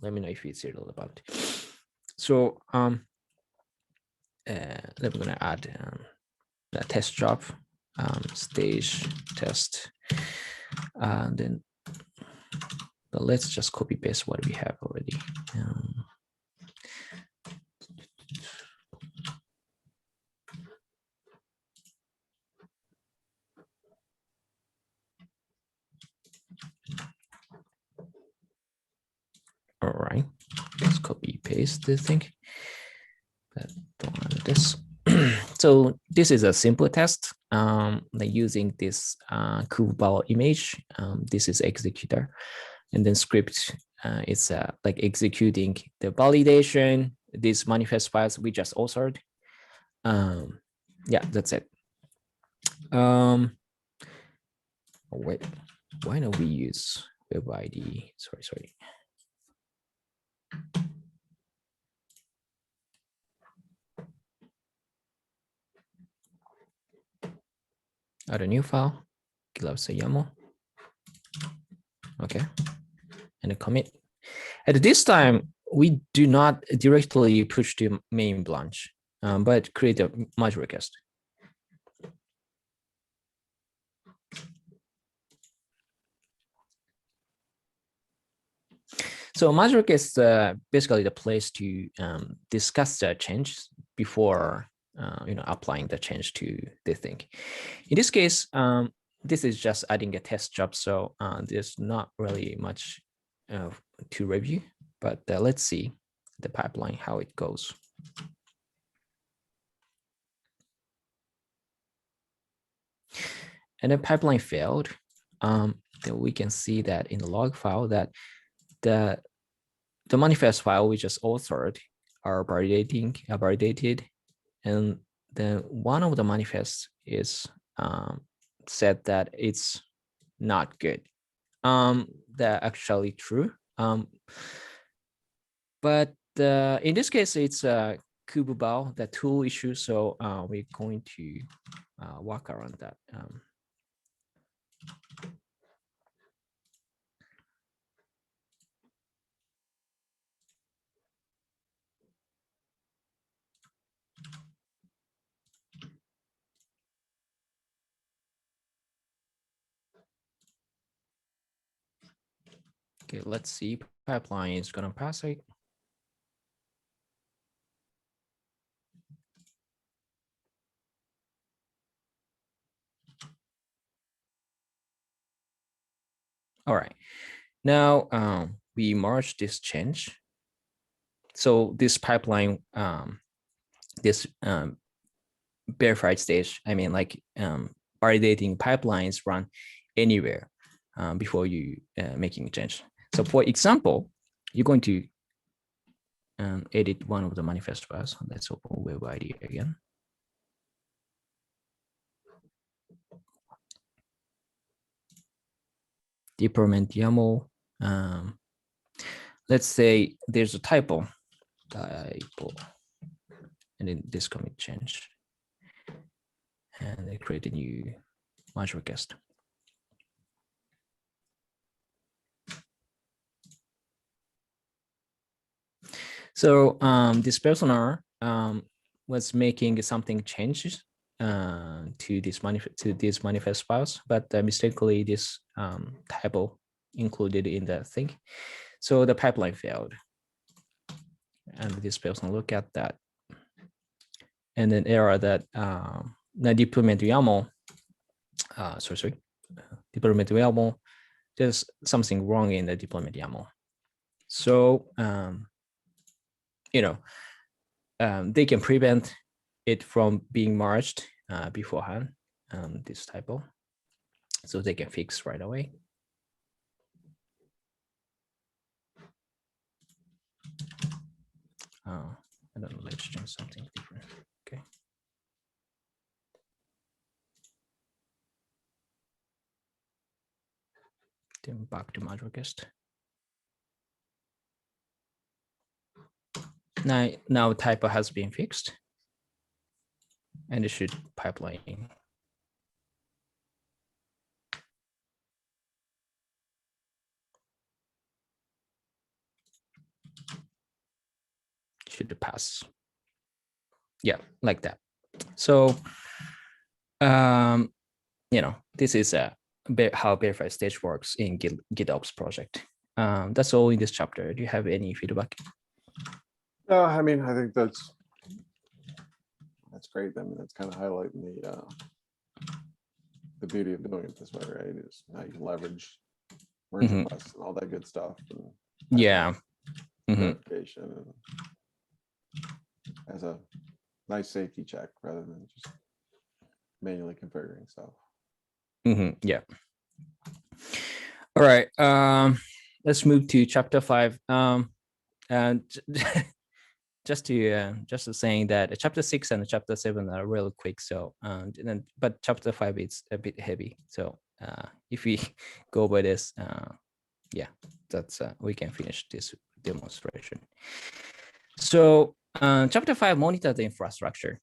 let me know if it's irrelevant. So I'm gonna add a test job, stage test, and then but let's just copy paste what we have already. Let's copy paste this thing. But don't want this. So this is a simple test. Like using this kubeball image. This is executor, and then script is like executing the validation. These manifest files we just authored. Yeah, that's it. Oh, wait, why don't we use web ID? Sorry. Add a new file, GitLab YAML. Okay, and a commit. At this time, we do not directly push to main branch, but create a merge request. So merge request is basically the place to discuss the changes before applying the change to the thing. In this case, this is just adding a test job, so there's not really much to review. But let's see the pipeline, how it goes. And the pipeline failed. Then we can see that in the log file that the manifest file we just authored are validated, and then one of the manifests is said that it's not good. That's actually true. But in this case, it's a kubeball, the tool issue. So we're going to work around that. Okay, let's see. Pipeline is gonna pass it. All right, now we merge this change. So this pipeline, this verified stage, I mean, like validating pipelines run anywhere before you making a change. So for example, you're going to edit one of the manifest files. Let's open web ID again. Deployment YAML. Let's say there's a typo, and then this commit change, and they create a new merge request. So this person was making something changes to these manifest files, but mistakenly this typo included in the thing. So the pipeline failed, and this person look at that, and then error that the deployment YAML. Deployment YAML. There's something wrong in the deployment YAML. So they can prevent it from being merged beforehand, this typo, so they can fix right away. I don't know, let's change something different. Okay. Then back to merge request. Now typo has been fixed, and it should pipeline. Should pass. Yeah, like that. So this is how verified stage works in GitOps project. That's all in this chapter. Do you have any feedback? I mean, I think that's great. I mean, that's kind of highlighting the beauty of doing it this way, right? Is how you can leverage merge requests and all that good stuff. And yeah. verification and as a nice safety check rather than just manually configuring stuff. Yeah. All right. Let's move to chapter 5. And just to saying that chapter 6 and chapter 7 are really quick. So, but chapter 5 is a bit heavy. So, if we go by this, yeah, that's we can finish this demonstration. So, chapter 5, monitor the infrastructure.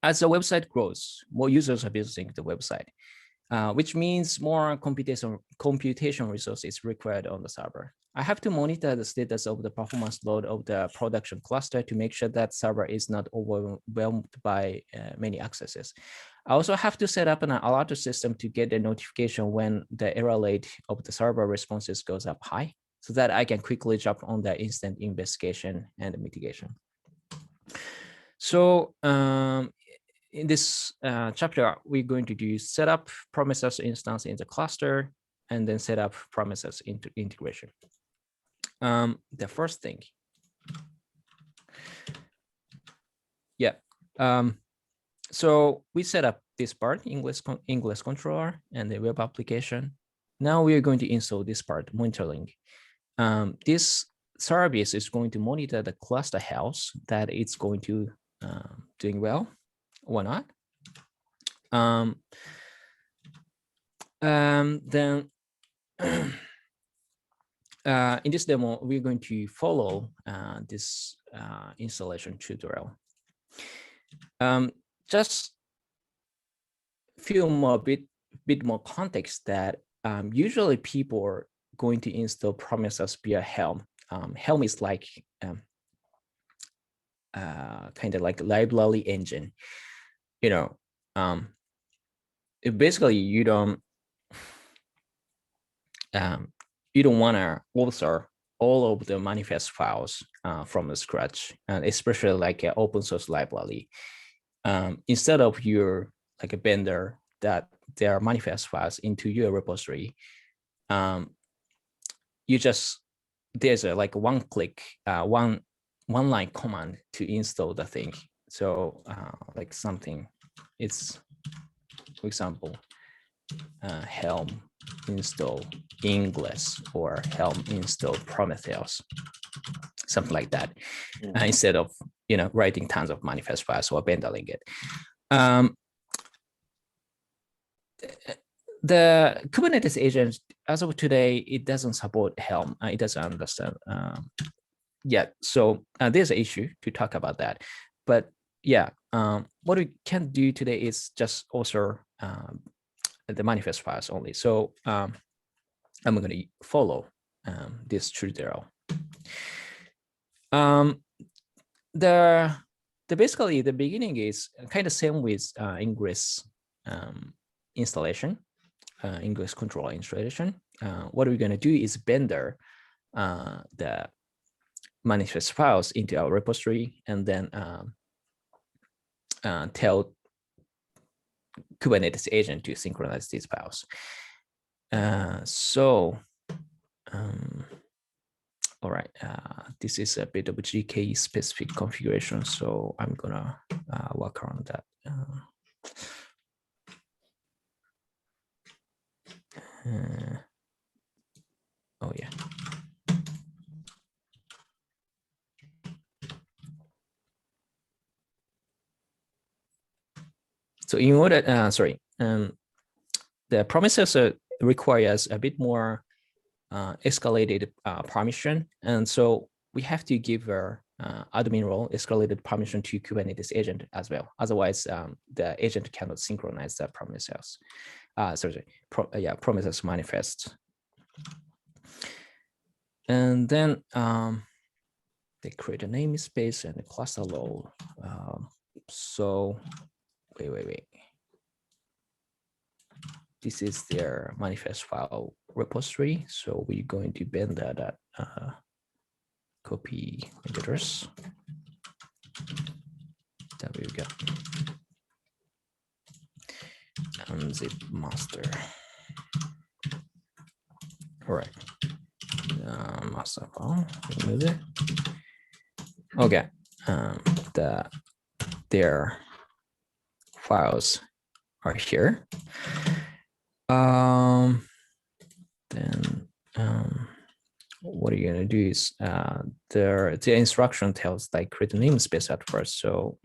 As the website grows, more users are visiting the website, which means more computation resources required on the server. I have to monitor the status of the performance load of the production cluster to make sure that server is not overwhelmed by many accesses. I also have to set up an alert system to get a notification when the error rate of the server responses goes up high, so that I can quickly jump on the instant investigation and mitigation. So in this chapter, we're going to do set up Prometheus instance in the cluster and then set up Prometheus into integration. The first thing, yeah. So we set up this part, English controller and the web application. Now we are going to install this part, monitoring. This service is going to monitor the cluster health, that it's going to doing well or not. Then in this demo, we're going to follow this installation tutorial. Just feel more bit more context that usually people are going to install Prometheus via Helm. Helm is like kind of like library engine. You know, basically you don't want to author all of the manifest files from the scratch, and especially like an open source library. Instead of your like a vendor that there are manifest files into your repository, you just there's a like one click, one line command to install the thing. So like something, it's for example, Helm install English or Helm install Prometheus, something like that, instead of writing tons of manifest files or bundling it. The Kubernetes agent, as of today, it doesn't support Helm. It doesn't understand yet. So there's an issue to talk about that. But yeah, what we can do today is just author the manifest files only. So I'm going to follow this tutorial. Basically the beginning is kind of same with Ingress installation, Ingress controller installation. What we're going to do is render the manifest files into our repository and then tell Kubernetes agent to synchronize these files. All right, this is a bit of a GKE specific configuration, so I'm gonna work around that. Oh yeah. So in order, the Prometheus requires a bit more escalated permission, and so we have to give our admin role escalated permission to Kubernetes agent as well. Otherwise, the agent cannot synchronize the Prometheus. Prometheus manifest. And then they create a namespace and a cluster role. So wait. This is their manifest file repository. So we're going to bend that copy address. wget unzip master. All right. master file, remove it. Okay, their files are here. Then what you're gonna do is the instruction tells like create a namespace at first. So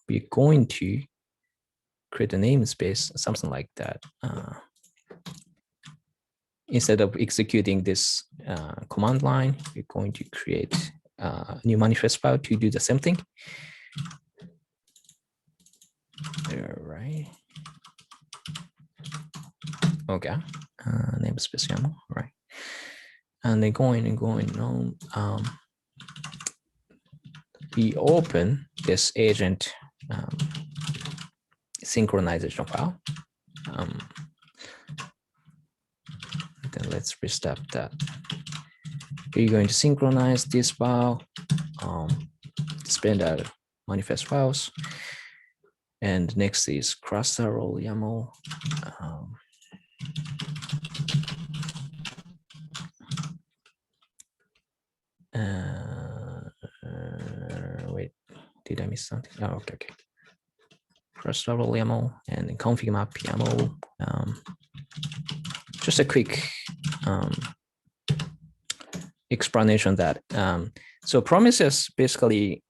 we're going to create a namespace, something like that. Instead of executing this command line, we're going to create a new manifest file to do the same thing. All right. Okay. Namespace YAML, right? And then going on. We open this agent synchronization file. Then let's restart that. We're going to synchronize this file, display the manifest files, and next is cluster roll YAML. Wait, did I miss something? Oh, okay. Cluster roll YAML and config map YAML. Just a quick explanation that so promises basically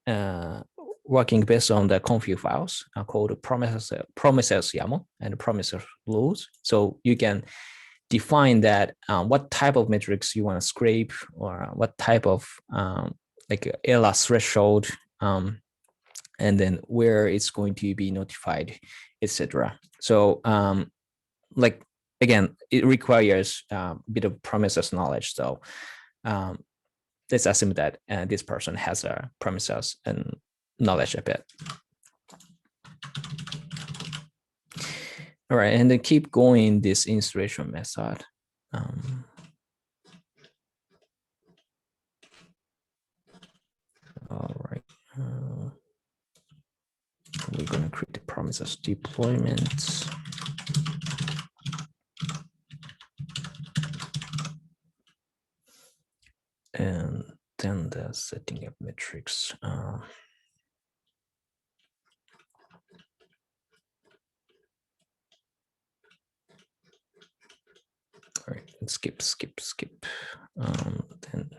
working based on the config files are called promises YAML and promises rules. So you can define that what type of metrics you want to scrape or what type of like error threshold, and then where it's going to be notified, etc. So like again, it requires a bit of promises knowledge. So let's assume that this person has a promises and knowledge a bit. All right, and then keep going this installation method. All right, we're going to create the promises deployment. And then the setting up metrics. All right, skip. Then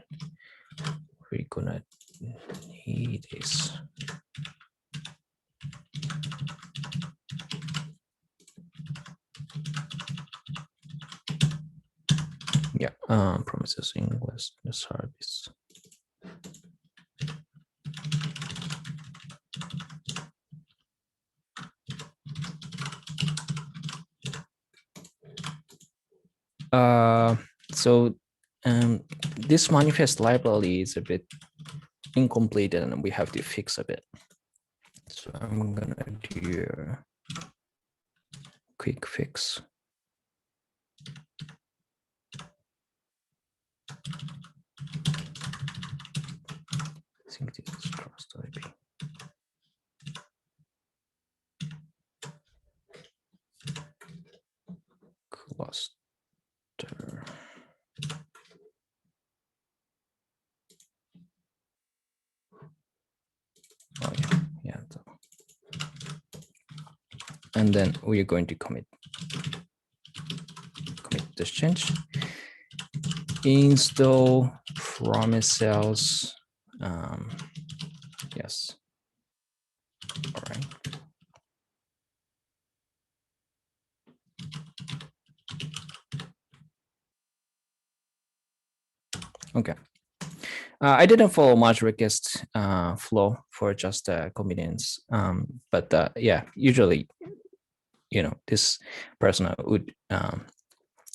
we're gonna need this. Yeah, promises English service. So this manifest library is a bit incomplete and we have to fix a bit. So I'm gonna do a quick fix. I think this is cross IP. Cluster. Oh yeah. And then we are going to commit this change. Install promises. Yes. All right. Okay. I didn't follow much request flow for just convenience, but yeah, usually, you know, this person would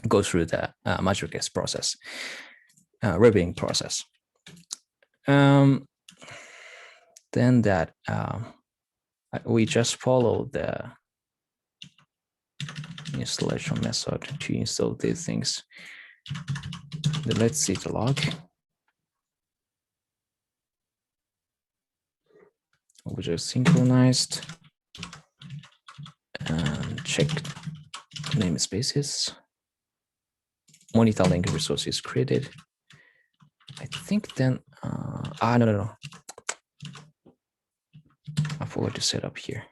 go through the merge request process, reviewing process. Then that we just follow the installation method to install these things. Then let's see the log. We just synchronized and check namespaces. Monitor link resources created. I think then, no. I forgot to set up here.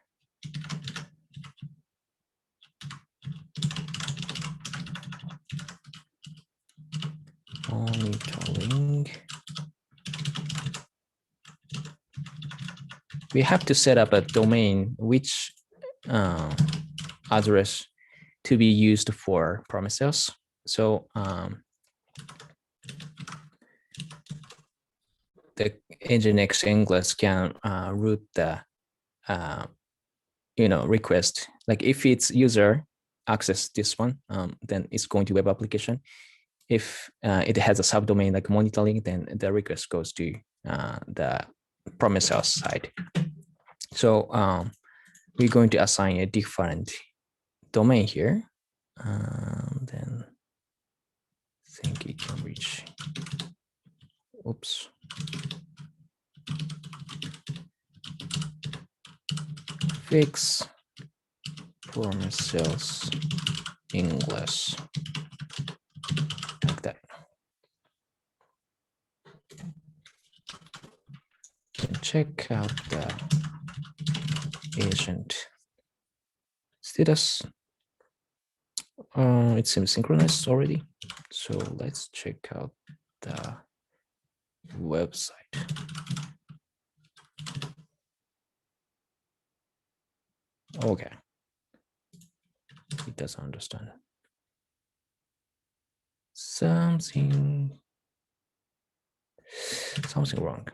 Monitoring. We have to set up a domain which address to be used for promises. So the Nginx English can route the request. Like if it's user access this one, then it's going to web application. If it has a subdomain like monitoring, then the request goes to the promises side. So we're going to assign a different domain here. Then I think it can reach. Oops. Fix promises English. Like that. And check out the agent status. It seems synchronized already. So let's check out the website. Okay. It doesn't understand. Something wrong.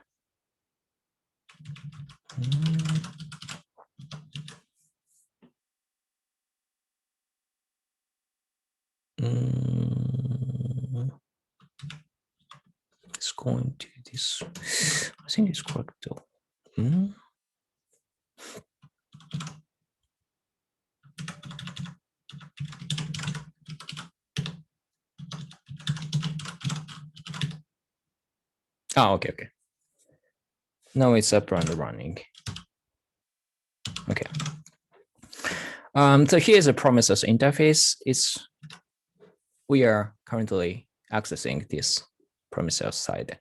It's going to this. I think it's correct though. Oh, okay. Now it's up and running. Okay. So here's a promises interface. We are currently accessing this promises side.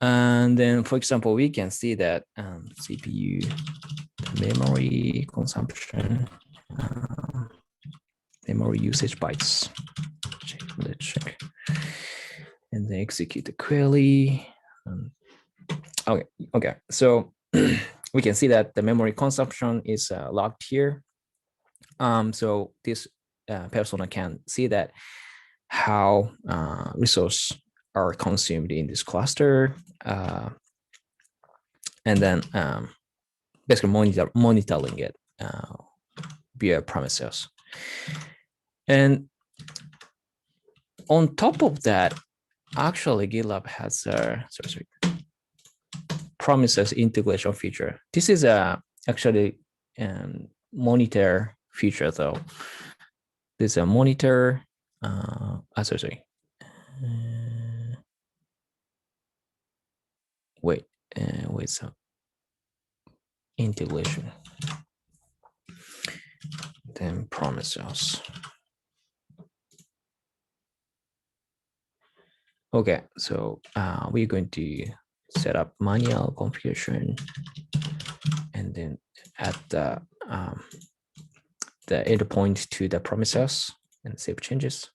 And then, for example, we can see that CPU, memory consumption, memory usage bytes. Let's check. And then execute the query. Okay. So we can see that the memory consumption is logged here. So this persona can see that how resources are consumed in this cluster, and then basically monitoring it via promises. And on top of that, actually GitLab has a promises integration feature. This is actually monitor feature though. There's a monitor. Wait, so integration. Then promises. Okay, so we're going to set up manual configuration and then add the endpoint to the promises and save changes.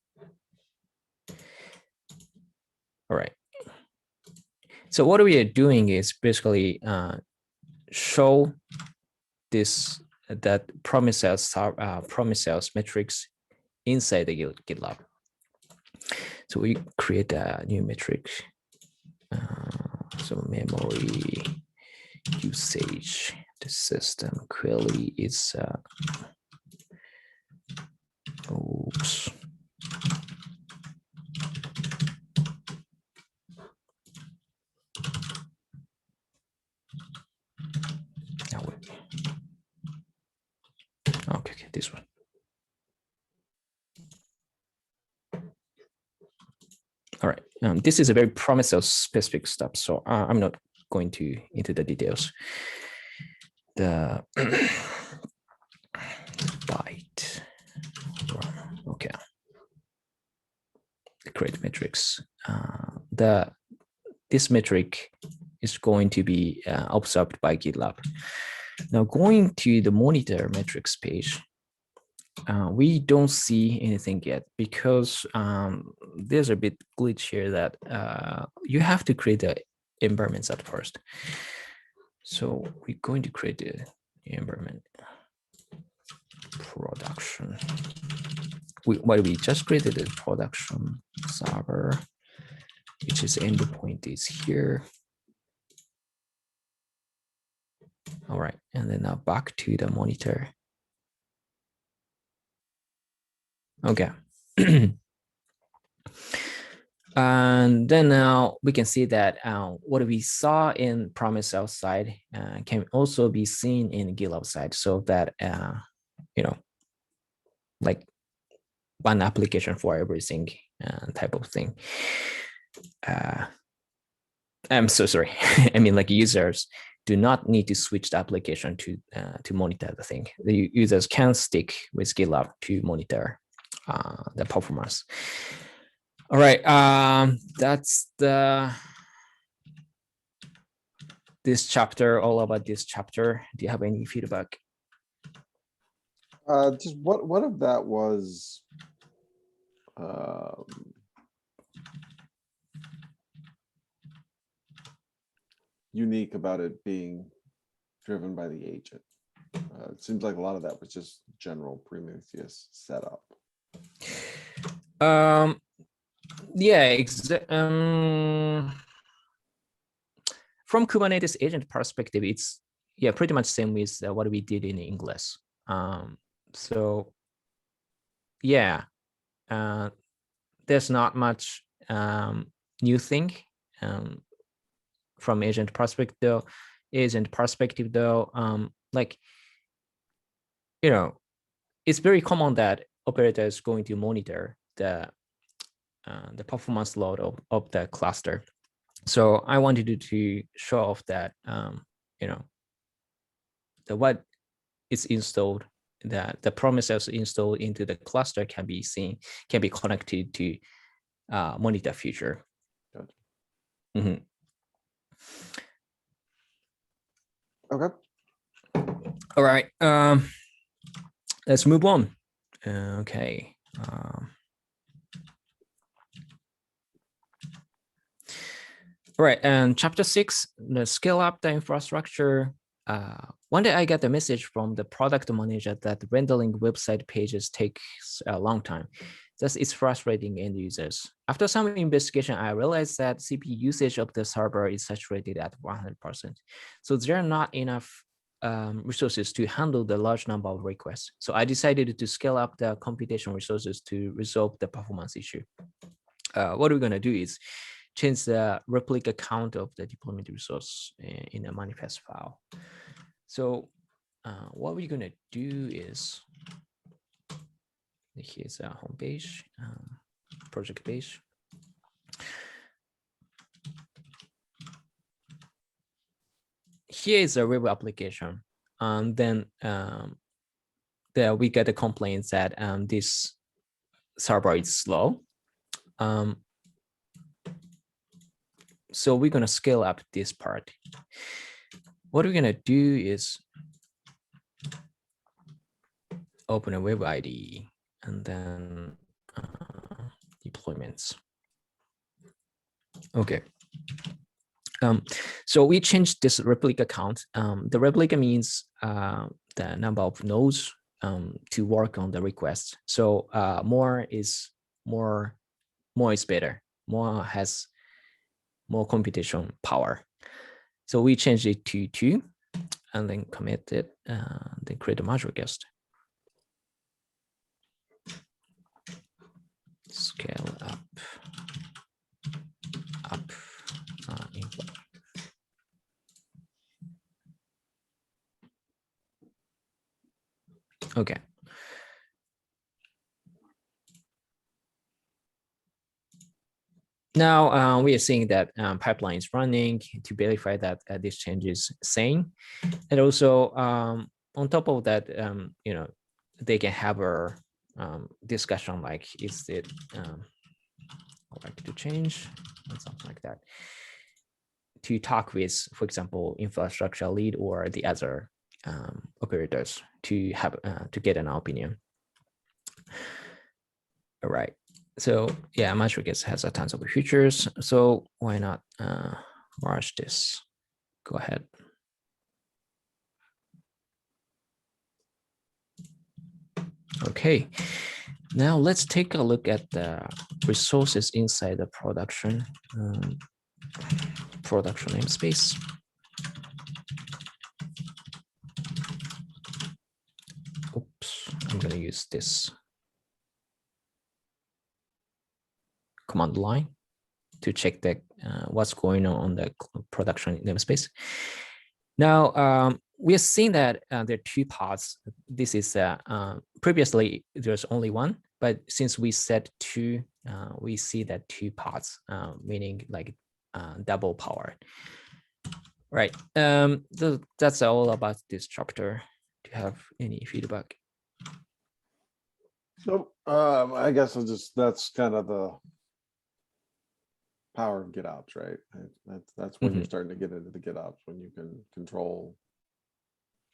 All right. So what we are doing is basically show that promises metrics inside the GitLab. So we create a new metric. So memory usage, the system query is oops. Okay, this one. All right, this is a very promises specific stuff, so I'm not going into the details. The byte, okay. The create metrics. this metric is going to be observed by GitLab. Now going to the monitor metrics page, we don't see anything yet because there's a bit glitch here that you have to create the environments at first. So we're going to create the environment production. We just created a production server, which is endpoint is here. All right, and then now back to the monitor. Okay. And then now we can see that what we saw in Promise outside can also be seen in GitLab side, so that like one application for everything type of thing. I'm so sorry. I mean, like users do not need to switch the application to monitor the thing. The users can stick with GitLab to monitor the performance. All right, that's this chapter, all about this chapter. Do you have any feedback? Just what of that was unique about it being driven by the agent? It seems like a lot of that was just general Prometheus setup. Yeah, from Kubernetes agent perspective, it's pretty much same with what we did in English. So yeah, there's not much new thing from agent perspective. Like it's very common that operator is going to monitor the performance load of the cluster. So I wanted to show off that what is installed, that the promises installed into the cluster can be connected to monitor feature. Gotcha. Mm-hmm. Okay. All right. Let's move on. Okay. All right, and chapter 6, the scale up the infrastructure. One day I got a message from the product manager that rendering website pages takes a long time. Thus, it's frustrating end users. After some investigation, I realized that CPU usage of the server is saturated at 100%. So there are not enough resources to handle the large number of requests. So I decided to scale up the computation resources to resolve the performance issue. What we're going to do is change the replica count of the deployment resource in a manifest file. So what we're going to do is, here's our home page, project page. Here is a web application. Then there we get a complaint that this server is slow. So we're going to scale up this part. What we're going to do is open a web IDE and then deployments. Okay. So we changed this replica count. The replica means the number of nodes to work on the request. So more is better. More has more computation power. So we changed it to 2 and then commit it, then create a merge request. Scale up. Okay. Now we are seeing that pipeline is running to verify that this change is sane. And also on top of that, they can have a discussion like, is it I'd like to change and something like that to talk with, for example, infrastructure lead or the other operators to have to get an opinion. All right. So yeah, Matrix has a tons of features. So why not merge this? Go ahead. Okay. Now let's take a look at the resources inside the production namespace. Oops, I'm going to use this command line to check the what's going on the production namespace. Now we are seeing that there are two parts. This is previously there's only one, but since we set two, we see that two parts, meaning like double power. Right. That's all about this chapter. Do you have any feedback? So I guess that's kind of the power of GitOps, right? That's when you're starting to get into the GitOps, when you can control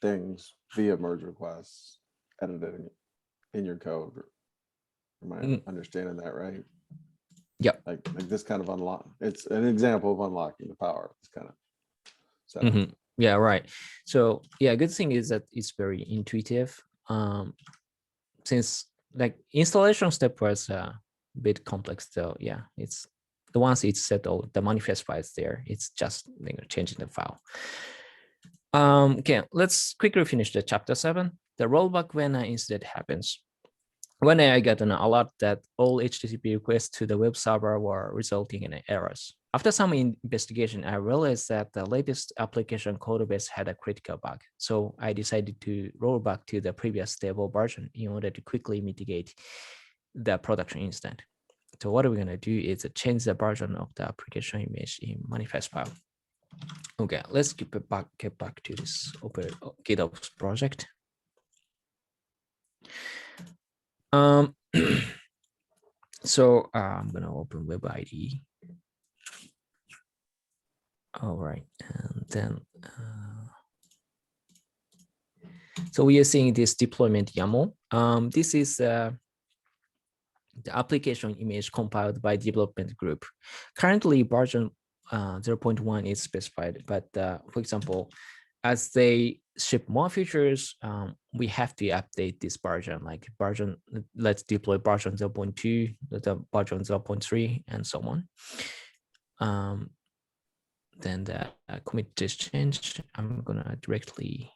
things via merge requests, editing in your code. Am I understanding that right? Yep. Like this kind of unlock. It's an example of unlocking the power of this kind of setup. Yeah, right. So yeah, good thing is that it's very intuitive. Since like installation step was a bit complex, so yeah, it's the once it's settled, the manifest file is there. It's just changing the file. Okay, let's quickly finish the chapter 7. The rollback when an incident happens. When I got an alert that all HTTP requests to the web server were resulting in errors. After some investigation, I realized that the latest application codebase had a critical bug. So I decided to roll back to the previous stable version in order to quickly mitigate the production incident. So what we're going to do is change the version of the application image in manifest file. Okay, let's get back to this GitOps project. So I'm going to open Web IDE. All right, and then so we are seeing this deployment YAML. This is the application image compiled by development group. Currently, version 0.1 is specified, but for example, as they ship more features, we have to update this version, like version, let's deploy version 0.2, the version 0.3, and so on. Then the commit this change, I'm gonna directly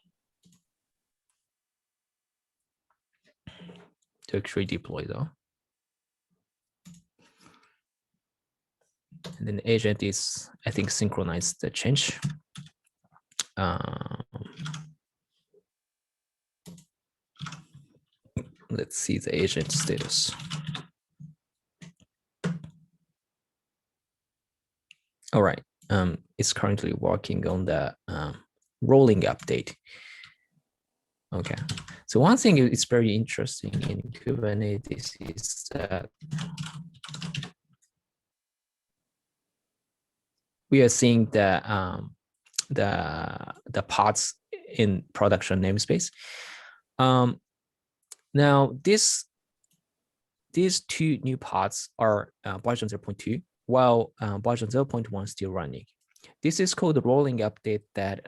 to actually deploy though. And then the agent is, I think, synchronize the change. Let's see the agent status. All right, it's currently working on the rolling update. Okay, so one thing is very interesting in Kubernetes is that we are seeing the parts in production namespace. Now these two new parts are version 0.2, while version 0.1 is still running. This is called the rolling update that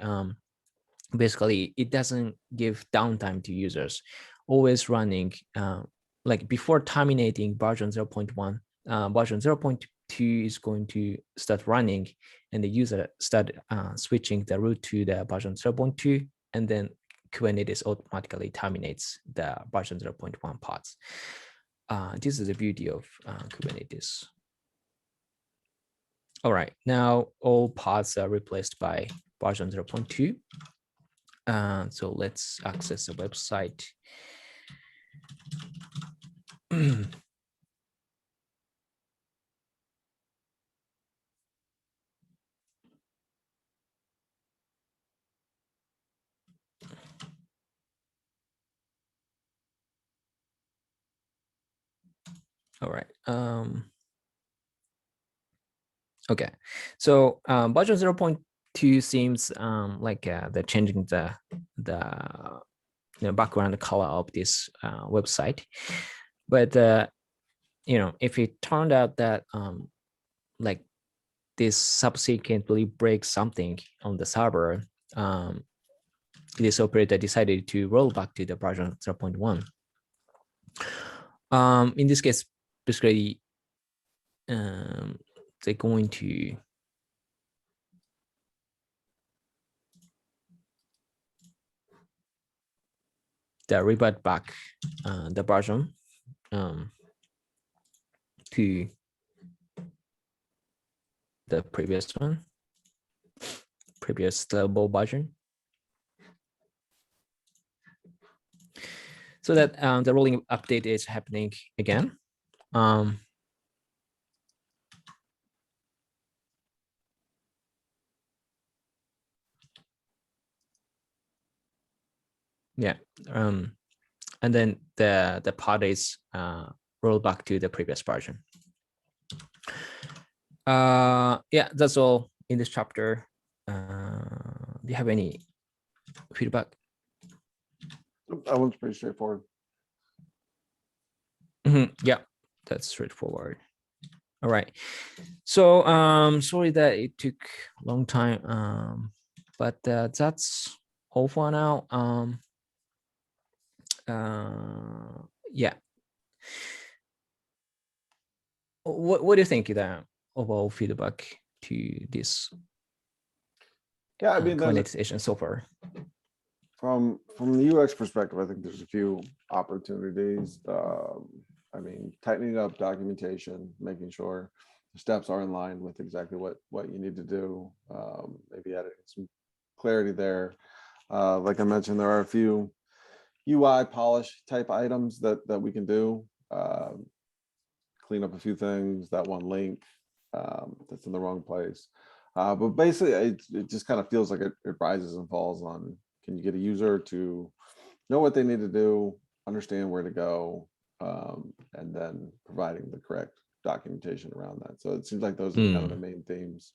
basically it doesn't give downtime to users, always running like before terminating version 0.1, version 0.2 is going to start running and the user start switching the root to the version 0.2, and then Kubernetes automatically terminates the version 0.1 parts. This is the beauty of Kubernetes. All right, now all parts are replaced by version 0.2. So let's access the website. All right. Okay, so version 0.2 seems like they're changing the background color of this website, but if it turned out that like this subsequently breaks something on the server, this operator decided to roll back to the version 0.1. In this case, basically, they're going to revert back the version to the previous one, previous stable version, so that the rolling update is happening again. Yeah, and then the pod is rolled back to the previous version. Yeah, that's all in this chapter. Do you have any feedback? That one's pretty straightforward. Yeah, that's straightforward. All right. So sorry that it took a long time, but that's all for now. Yeah. What do you think the overall feedback to this Yeah, I mean, Kubernetes so far? From the UX perspective, I think there's a few opportunities. I mean, tightening up documentation, making sure the steps are in line with exactly what you need to do. Maybe adding some clarity there. Like I mentioned, there are a few UI polish type items that we can do. Clean up a few things, that one link that's in the wrong place. But basically, it just kind of feels like it rises and falls on, can you get a user to know what they need to do, understand where to go, and then providing the correct documentation around that. So it seems like those are kind of the main themes.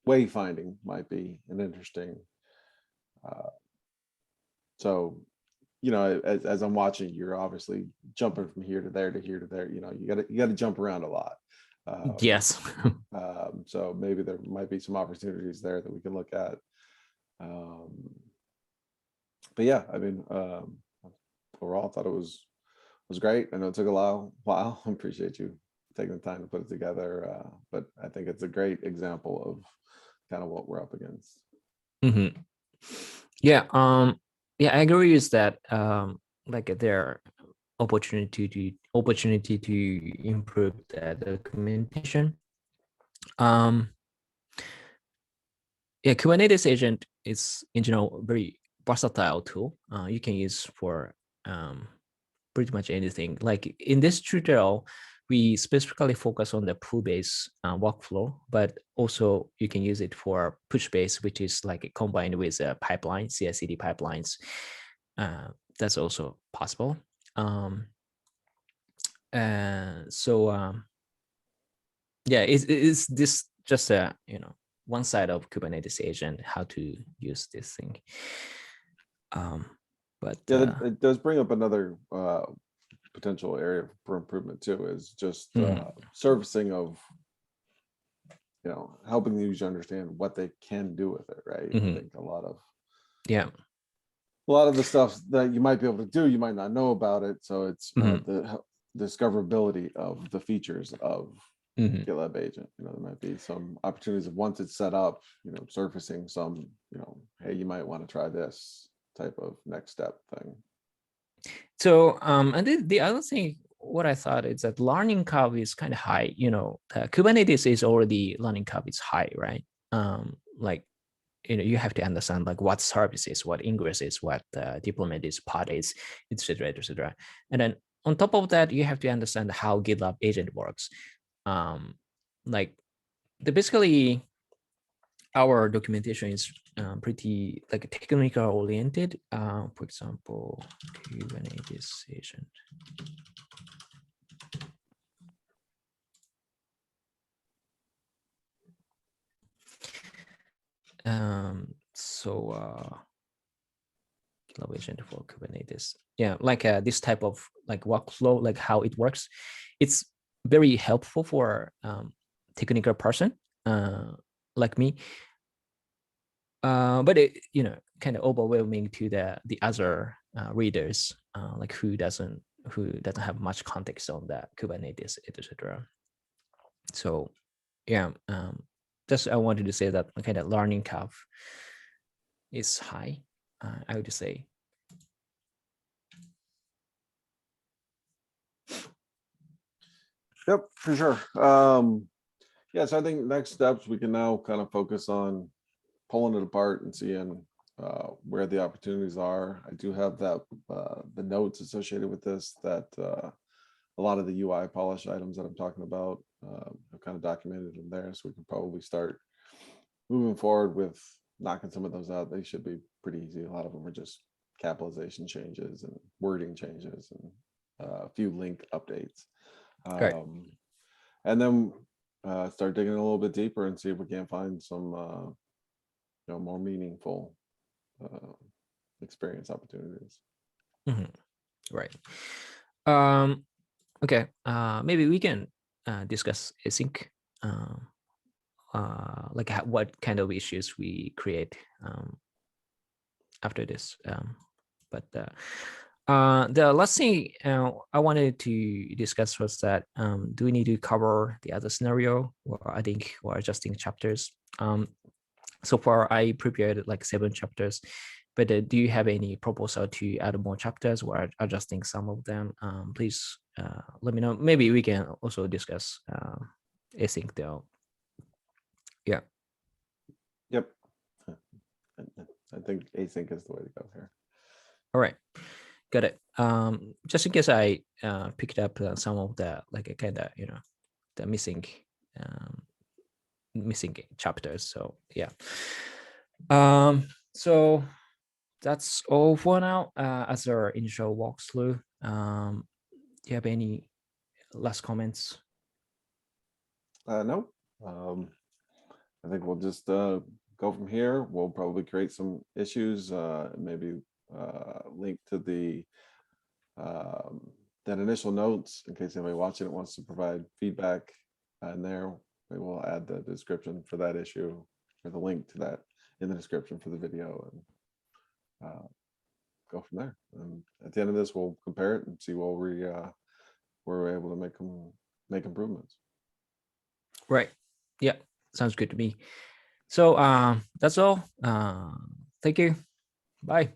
Wayfinding might be an interesting. So, as I'm watching, you're obviously jumping from here to there to here to there. You got to jump around a lot. Yes. So maybe there might be some opportunities there that we can look at. But yeah, I mean, overall, I thought it was great. I know it took a while. I appreciate you taking the time to put it together. But I think it's a great example of kind of what we're up against. Yeah. Yeah, I agree with that. Like there are opportunity to improve the documentation. Yeah, Kubernetes agent is in general very versatile tool. You can use for pretty much anything. Like in this tutorial, we specifically focus on the pull-based workflow, but also you can use it for push-based, which is like combined with a pipeline, CI/CD pipelines. That's also possible. Yeah, it's this just a one side of Kubernetes agent, how to use this thing. But yeah, it does bring up another potential area for improvement too, is just servicing of, helping the user understand what they can do with it, right? I think a lot of the stuff that you might be able to do, you might not know about it. So it's the discoverability of the features of GitLab agent. There might be some opportunities of, once it's set up, surfacing some, hey, you might want to try this type of next step thing. So and the other thing, what I thought is that learning curve is kind of high. Kubernetes is already learning curve is high, right? Like you have to understand like what services, what ingress is, what deployment is, pod is, etc., etc. And then on top of that, you have to understand how GitLab agent works. Like basically our documentation is pretty like technical oriented. For example, Kubernetes agent. GitLab agent for Kubernetes. Yeah, like this type of like workflow, like how it works. It's very helpful for technical person like me. But it, kind of overwhelming to the other readers, like who doesn't have much context on that Kubernetes, etc. So yeah, just I wanted to say that kind of learning curve is high, I would say. Yep, for sure. Yes, I think next steps we can now kind of focus on pulling it apart and seeing where the opportunities are. I do have that the notes associated with this that a lot of the UI polish items that I'm talking about, I've kind of documented in there, so we can probably start moving forward with knocking some of those out. They should be pretty easy. A lot of them are just capitalization changes and wording changes and a few link updates. Right. And then start digging a little bit deeper and see if we can't find some more meaningful experience opportunities. Right. Okay. Maybe we can discuss async, like what kind of issues we create after this. But the last thing I wanted to discuss was that do we need to cover the other scenario, or I think we're adjusting chapters. So far, I prepared like 7 chapters, but do you have any proposal to add more chapters or adjusting some of them? Please let me know. Maybe we can also discuss async though. Yeah. Yep. I think async is the way to go here. All right. Got it. Just in case I picked up some of the like kind of the missing chapters. So yeah. So that's all for now. As our initial walkthrough. Do you have any last comments? No. I think we'll just go from here. We'll probably create some issues, maybe link to the that initial notes in case anybody watching it wants to provide feedback in there. We will add the description for that issue or the link to that in the description for the video and go from there. And at the end of this, we'll compare it and see where we're able to make improvements. Right. Yeah. Sounds good to me. So that's all. Thank you. Bye.